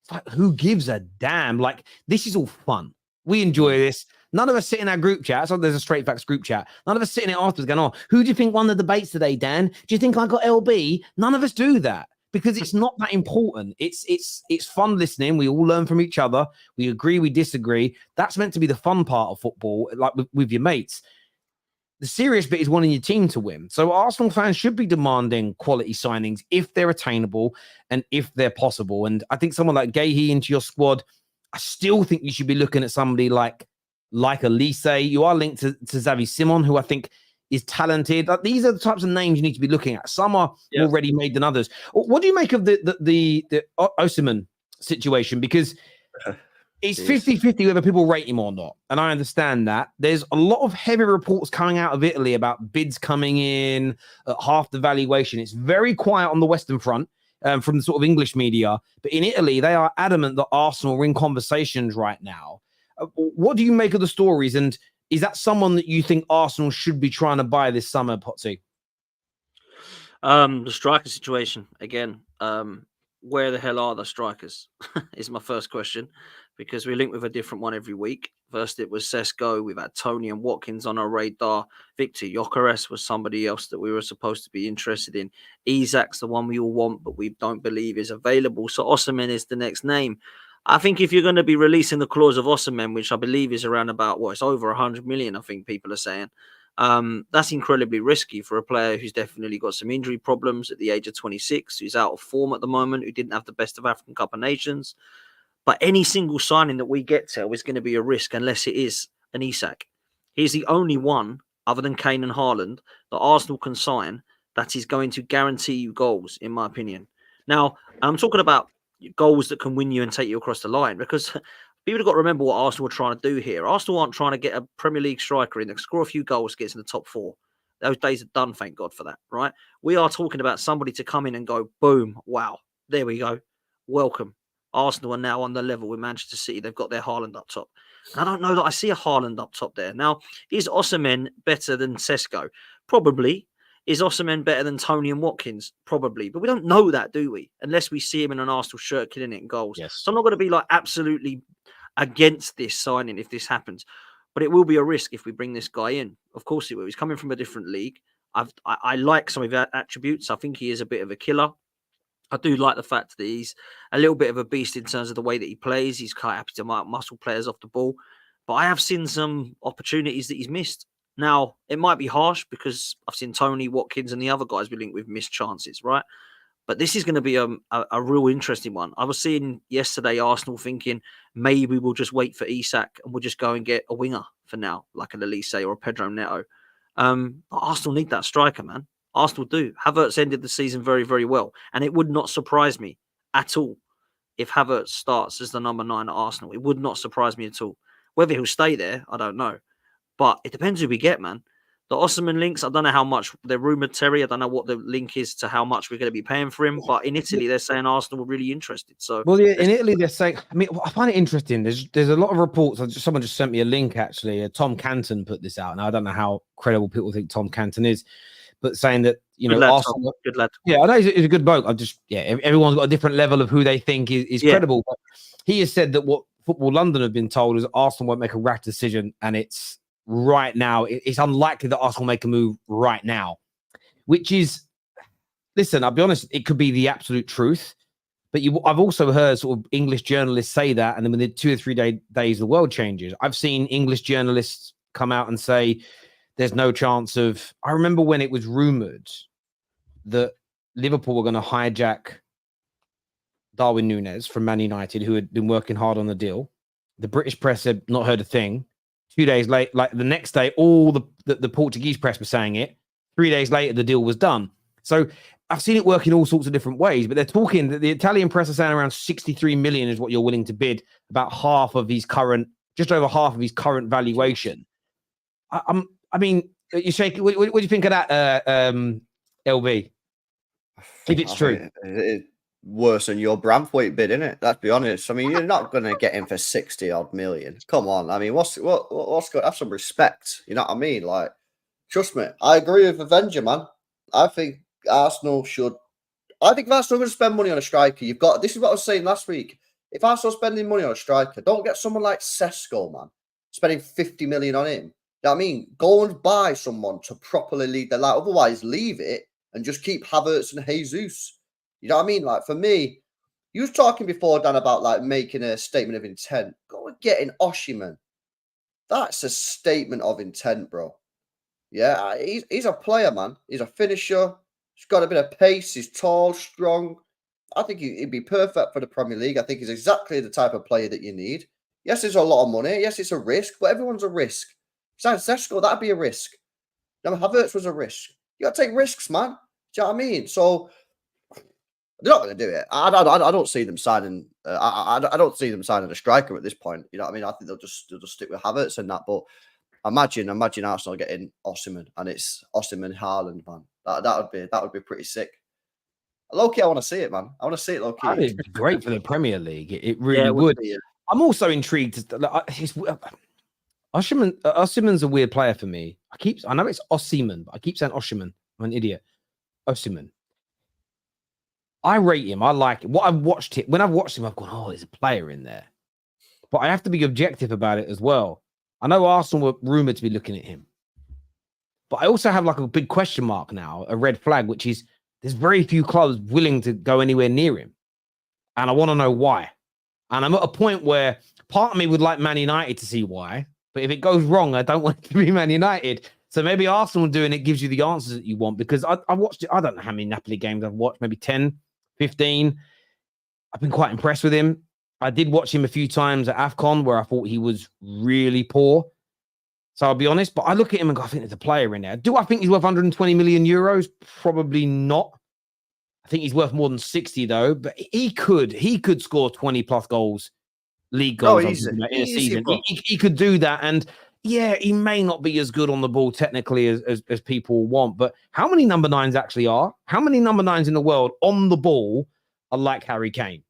It's like, who gives a damn? Like, this is all fun. We enjoy this. None of us sit in our group chat. So there's a straight facts group chat. None of us sitting there afterwards going, oh, who do you think won the debates today, Dan? Do you think I got LB? None of us do that. Because it's not that important. It's fun listening. We all learn from each other. We agree, we disagree. That's meant to be the fun part of football, like with your mates. The serious bit is wanting your team to win. So Arsenal fans should be demanding quality signings if they're attainable and if they're possible. And I think someone like Guehi into your squad, I still think you should be looking at somebody like Olise. You are linked to Xavi Simon, who I think is talented. Like, these are the types of names you need to be looking at. Some are more ready-made than others. What do you make of the Osimhen situation? Because it's 50-50 whether people rate him or not. And I understand that. There's a lot of heavy reports coming out of Italy about bids coming in at half the valuation. It's very quiet on the Western front from the sort of English media. But in Italy, they are adamant that Arsenal are in conversations right now. What do you make of the stories? And is that someone that you think Arsenal should be trying to buy this summer, Potsy? The striker situation, again, where the hell are the strikers is my first question, because we link with a different one every week. First, it was Sesko. We've had Tony and Watkins on our radar. Victor Gyökeres was somebody else that we were supposed to be interested in. Isak's the one we all want, but we don't believe is available. So Osimhen is the next name. I think if you're going to be releasing the clause of Osimhen, which I believe is around about, it's over 100 million, I think people are saying, that's incredibly risky for a player who's definitely got some injury problems at the age of 26, who's out of form at the moment, who didn't have the best of African Cup of Nations. But any single signing that we get to is going to be a risk unless it is an Isak. He's the only one, other than Kane and Haaland, that Arsenal can sign that is going to guarantee you goals, in my opinion. Now, I'm talking about goals that can win you and take you across the line, because people have got to remember what Arsenal are trying to do here. Arsenal aren't trying to get a Premier League striker in that score a few goals, gets in the top four. Those days are done, thank God for that, right? We are talking about somebody to come in and go, boom, wow, there we go, welcome. Arsenal are now on the level with Manchester City. They've got their Haaland up top. And I don't know that I see a Haaland up top there. Now, is Osimhen better than Sesko? Probably. Is Osimhen better than Tony and Watkins? Probably. But we don't know that, do we? Unless we see him in an Arsenal shirt killing it in goals. Yes. So I'm not going to be like absolutely against this signing if this happens. But it will be a risk if we bring this guy in. Of course it will. He's coming from a different league. I like some of his attributes. I think he is a bit of a killer. I do like the fact that he's a little bit of a beast in terms of the way that he plays. He's quite happy to mark muscle players off the ball. But I have seen some opportunities that he's missed. Now, it might be harsh because I've seen Tony, Watkins and the other guys we link with missed chances, right? But this is going to be a real interesting one. I was seeing yesterday Arsenal thinking maybe we'll just wait for Isak and we'll just go and get a winger for now, like an Olise or a Pedro Neto. Arsenal need that striker, man. Arsenal do. Havertz ended the season very, very well. And it would not surprise me at all if Havertz starts as the number 9 at Arsenal. It would not surprise me at all. Whether he'll stay there, I don't know. But it depends who we get, man. The Osimhen links, I don't know how much they're rumoured, Terry. I don't know what the link is to how much we're going to be paying for him. But in Italy, they're saying Arsenal were really interested. So, well, yeah, in Italy, they're saying. I mean, I find it interesting. There's a lot of reports. Someone just sent me a link. Actually, Tom Canton put this out, and I don't know how credible people think Tom Canton is, but saying that good lad, Arsenal. Good lad. Yeah, I know he's a good bloke. Everyone's got a different level of who they think is credible. But he has said that what Football London have been told is Arsenal won't make a rash decision, and it's right now. It's unlikely that Arsenal make a move right now, which is, listen, I'll be honest, it could be the absolute truth. But I've also heard sort of English journalists say that, and then within 2 or 3 days, the world changes. I've seen English journalists come out and say there's no chance of. I remember when it was rumored that Liverpool were going to hijack Darwin Núñez from Man United, who had been working hard on the deal. The British press had not heard a thing. 2 days late, like the next day, all the Portuguese press were saying it. 3 days later, the deal was done. So I've seen it work in all sorts of different ways, but they're talking that the Italian press are saying around 63 million is what you're willing to bid, about just over half of his current valuation. I mean, you shake. What do you think of that, LB? If it's true. Worse than your Branthwaite bid, isn't it? Let's be honest. I mean, you're not going to get him for 60 odd million. Come on. I mean, what's going? Have some respect. You know what I mean? Like, trust me. I agree with Avenger, man. I think Arsenal should. I think if Arsenal are going to spend money on a striker, you've got. This is what I was saying last week. If Arsenal are spending money on a striker, don't get someone like Sesko, man, spending 50 million on him. You know what I mean? Go and buy someone to properly lead the line. Otherwise, leave it and just keep Havertz and Jesus. You know what I mean? Like, for me, you was talking before, Dan, about like making a statement of intent. Go and get in Osimhen. That's a statement of intent, bro. Yeah, he's a player, man. He's a finisher. He's got a bit of pace. He's tall, strong. I think he'd be perfect for the Premier League. I think he's exactly the type of player that you need. Yes, it's a lot of money. Yes, it's a risk, but everyone's a risk. Besides Sesko, that'd be a risk. Now, Havertz was a risk. You got to take risks, man. Do you know what I mean? So they're not going to do it. I don't see them signing. I don't see them signing a striker at this point. You know what I mean? I think they'll just stick with Havertz and that. But imagine Arsenal getting Osimhen, and it's Osimhen Haaland, man. That would be pretty sick. Low-key, I want to see it, man. I want to see it low-key. That'd be great for the Premier League. It really would. Be, yeah. I'm also intrigued. Osimhen's a weird player for me. I know it's Osimhen, but I keep saying Osimhen. I'm an idiot. Osimhen. I rate him. I like it. When I've watched him, I've gone, oh, there's a player in there. But I have to be objective about it as well. I know Arsenal were rumoured to be looking at him. But I also have like a big question mark now, a red flag, which is there's very few clubs willing to go anywhere near him. And I want to know why. And I'm at a point where part of me would like Man United to see why. But if it goes wrong, I don't want it to be Man United. So maybe Arsenal doing it gives you the answers that you want. Because I watched it. I don't know how many Napoli games I've watched, maybe 10. 15. I've been quite impressed with him. I did watch him a few times at AFCON where I thought he was really poor. So I'll be honest, but I look at him and go, I think there's a player in there. Do I think he's worth 120 million euros? Probably not. I think he's worth more than 60 though, but he could score 20 plus goals, league goals in a season. He could do that. And yeah, he may not be as good on the ball technically as people want, but how many number 9s actually are? How many number 9s in the world on the ball are like Harry Kane?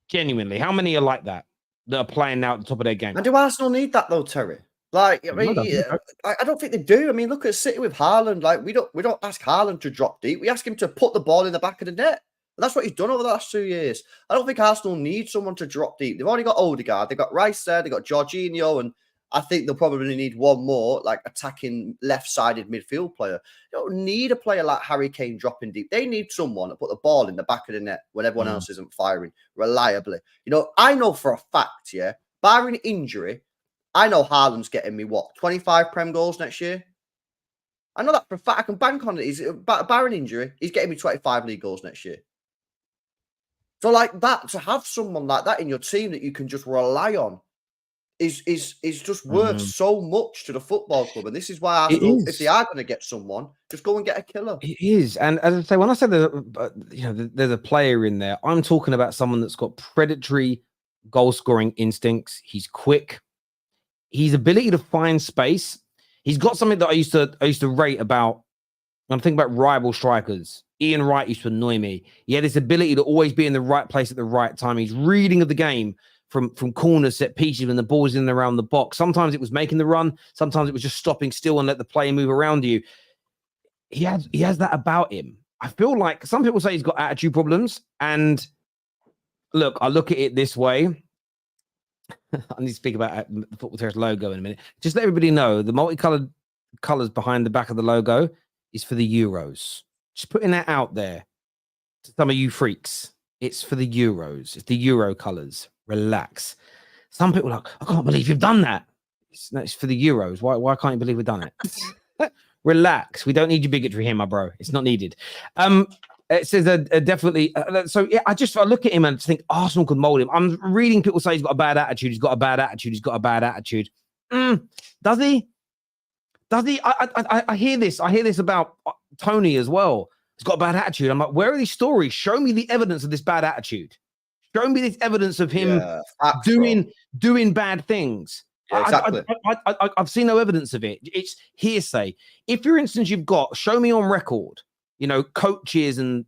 Genuinely, how many are like that are playing now at the top of their game? And do Arsenal need that though, Terry? Like, I mean, I don't think they do. I mean, look at City with Haaland. Like, we don't ask Haaland to drop deep. We ask him to put the ball in the back of the net. And that's what he's done over the last 2 years. I don't think Arsenal need someone to drop deep. They've already got Odegaard. They've got Rice there. They've got Jorginho, and I think they'll probably need one more, like, attacking left-sided midfield player. They don't need a player like Harry Kane dropping deep. They need someone to put the ball in the back of the net when everyone else isn't firing reliably. You know, I know for a fact, yeah, barring injury, I know Haaland's getting me, 25 Prem goals next year? I know that for a fact. I can bank on it. Barring injury, he's getting me 25 league goals next year. So, like that, to have someone like that in your team that you can just rely on, is just worth so much to the football club. And this is why Arsenal, if they are going to get someone, just go and get a killer. It is. And as I say, when I said there's a player in there, I'm talking about someone that's got predatory goal scoring instincts. He's quick. His ability to find space He's got something that I used to rate about. When I'm thinking about rival strikers. Ian Wright used to annoy me. He had this ability to always be in the right place at the right time. He's reading of the game from corners, set pieces, when the ball's in and around the box. Sometimes it was making the run. Sometimes it was just stopping still and let the player move around you. He has that about him. I feel like some people say he's got attitude problems. And look, I look at it this way. I need to speak about the Football Terrace logo in a minute. Just let everybody know the multicolored colors behind the back of the logo is for the Euros. Just putting that out there to some of you freaks. It's for the Euros. It's the Euro colors. Relax. Some people are like, I can't believe you've done that. It's for the Euros. Why can't you believe we've done it? Relax. We don't need your bigotry here, my bro. It's not needed. It says definitely. So yeah, I look at him and think Arsenal could mold him. I'm reading people say he's got a bad attitude. He's got a bad attitude. He's got a bad attitude. Does he? Does he? I hear this. I hear this about Tony as well. He's got a bad attitude. I'm like, where are these stories? Show me the evidence of this bad attitude. Show me this evidence of him doing bad things. Yeah, exactly. I've seen no evidence of it. It's hearsay. If, for instance, you've got, show me on record, coaches and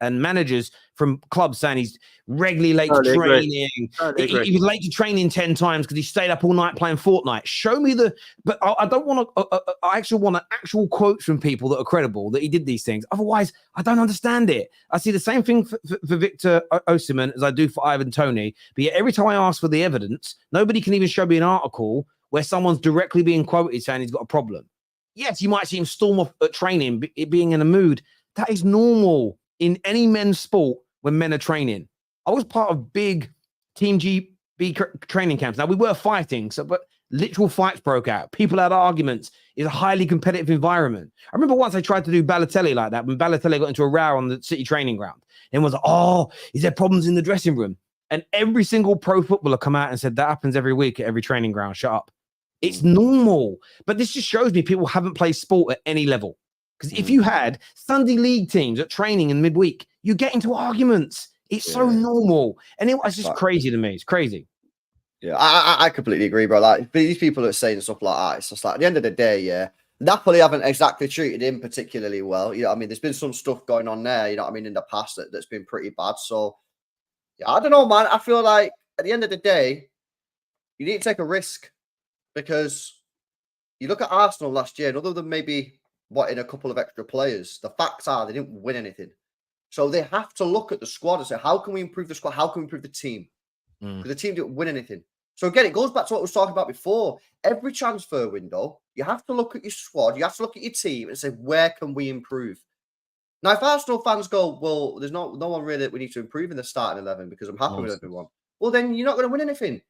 managers from clubs saying he's regularly late to training. He was late to training 10 times because he stayed up all night playing Fortnite. Show me but I don't want to, I actually want an actual quote from people that are credible that he did these things. Otherwise, I don't understand it. I see the same thing for Victor Osimhen as I do for Ivan Toney. But yet every time I ask for the evidence, nobody can even show me an article where someone's directly being quoted saying he's got a problem. Yes, you might see him storm off at training, being in a mood. That is normal in any men's sport when men are training. I was part of big Team GB training camps. Now, we were fighting, but literal fights broke out. People had arguments. It's a highly competitive environment. I remember once I tried to do Balotelli like that when Balotelli got into a row on the City training ground. And was like, oh, is there problems in the dressing room? And every single pro footballer come out and said, that happens every week at every training ground. Shut up. It's normal. But this just shows me people haven't played sport at any level. Because if you had Sunday league teams at training in midweek, you get into arguments. It's so normal. And it's just crazy to me. It's crazy. Yeah, I completely agree, bro. Like, these people that are saying stuff like that, it's just like, at the end of the day, Napoli haven't exactly treated him particularly well. You know what I mean? There's been some stuff going on there, you know what I mean, in the past that's been pretty bad. So, yeah, I don't know, man. I feel like at the end of the day, you need to take a risk. Because you look at Arsenal last year, and other than maybe in a couple of extra players, the facts are they didn't win anything. So they have to look at the squad and say, how can we improve the squad? How can we improve the team? Because the team didn't win anything. So again, it goes back to what I was talking about before. Every transfer window, you have to look at your squad, you have to look at your team and say, where can we improve? Now, if Arsenal fans go, well, there's no one really that we need to improve in the starting 11 because I'm happy with everyone. Well, then you're not going to win anything.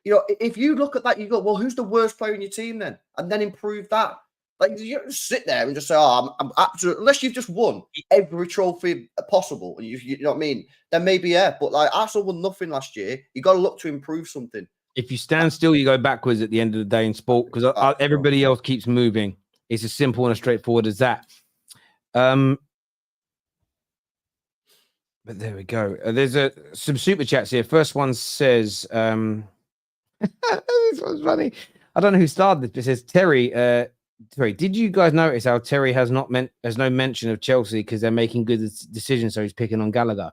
You know, if you look at that, you go, well, who's the worst player in your team then? And then improve that. Like, you don't sit there and just say, oh, I'm absolutely, unless you've just won every trophy possible, and you know what I mean? Then maybe, yeah. But like, Arsenal won nothing last year. You got to look to improve something. If you stand still, you go backwards at the end of the day in sport because everybody else keeps moving. It's as simple and as straightforward as that. But there we go. There's some super chats here. First one says, this one's funny. I don't know who started this, but it says Terry. Terry, did you guys notice how Terry has no mention of Chelsea because they're making good decisions, so he's picking on Gallagher?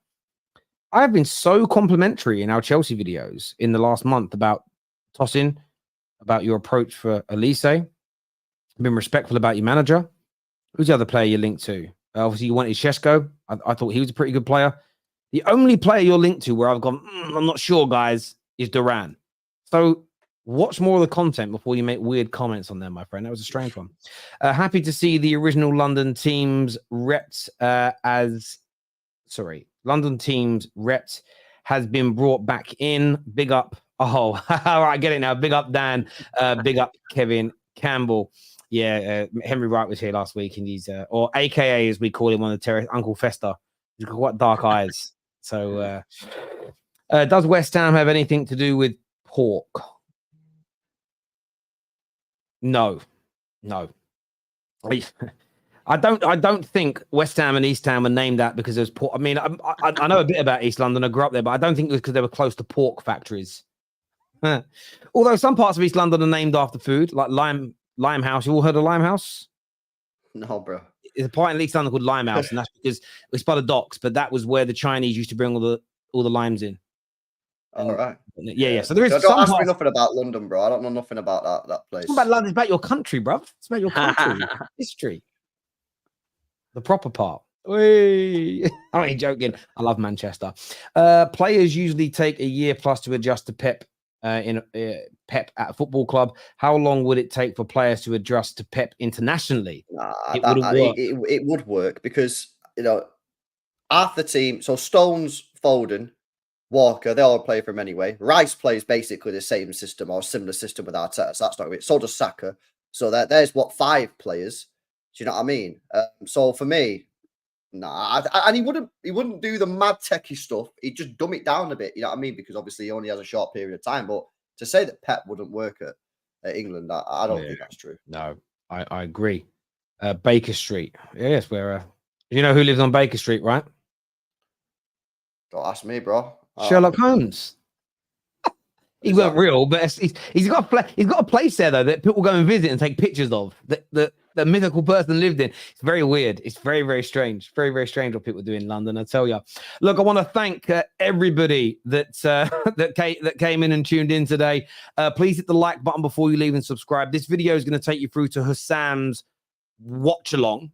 I have been so complimentary in our Chelsea videos in the last month about tossing, about your approach for Olise. I've been respectful about your manager. Who's the other player you're linked to? Obviously, you wanted Šeško. I thought he was a pretty good player. The only player you're linked to where I've gone, I'm not sure, guys, is Duran. So watch more of the content before you make weird comments on them, my friend. That was a strange one. Happy to see the original London teams repped London teams repped has been brought back in. Big up. Oh, all right, get it now. Big up, Dan. Big up, Kevin Campbell. Yeah, Henry Wright was here last week, and he's, or AKA as we call him on the terrace, Uncle Fester. He's got quite dark eyes. So, does West Ham have anything to do with pork? No. I don't think West Ham and East Ham were named that because there's pork. I mean, I know a bit about East London. I grew up there, but I don't think it was because they were close to pork factories. Although some parts of East London are named after food, like Limehouse. You all heard of Limehouse? No, bro. There's a part in East London called Limehouse, and that's because it's by the docks, but that was where the Chinese used to bring all the limes in. All right. Yeah. So there is Don't some ask me parts. nothing about London, bro. I don't know nothing about that place. It's not about London, it's about your country, bruv. It's about your country. History. The proper part. Whee! I ain't joking. I love Manchester. Players usually take a year plus to adjust to Pep Pep at a football club. How long would it take for players to adjust to Pep internationally? It would work because, half the team, so Stones, Foden, Walker, they all play for him anyway. Rice plays basically the same system or similar system with Arteta, so that's not it. So does Saka. So there's 5 players. Do you know what I mean? So for me, and he wouldn't do the mad techie stuff. He'd just dumb it down a bit. You know what I mean? Because obviously he only has a short period of time. But to say that Pep wouldn't work at England, I don't think that's true. No, I agree. Baker Street. Yes, where you know who lives on Baker Street, right? Don't ask me, bro. Sherlock Holmes. He weren't real, but he's got a place there though that people go and visit and take pictures of. The mythical person lived in. It's very weird. It's very, very strange. Very, very strange what people do in London. I tell you. Look, I want to thank everybody that came in and tuned in today. Please hit the like button before you leave and subscribe. This video is going to take you through to Hassam's watch along.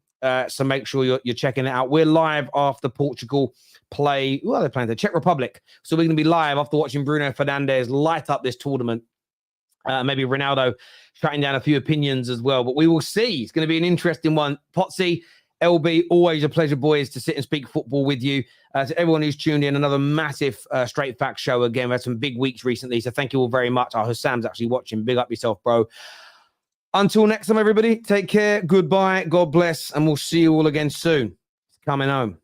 So make sure you're checking it out. We're live after Portugal play. Who are they playing? The Czech Republic. So we're going to be live after watching Bruno Fernandes light up this tournament. Maybe Ronaldo shutting down a few opinions as well. But we will see. It's going to be an interesting one. Potsy, LB, always a pleasure, boys, to sit and speak football with you. To everyone who's tuned in, another massive Straight Facts show again. We've had some big weeks recently. So thank you all very much. Hassam's actually watching. Big up yourself, bro. Until next time, everybody, take care. Goodbye. God bless. And we'll see you all again soon. Coming home.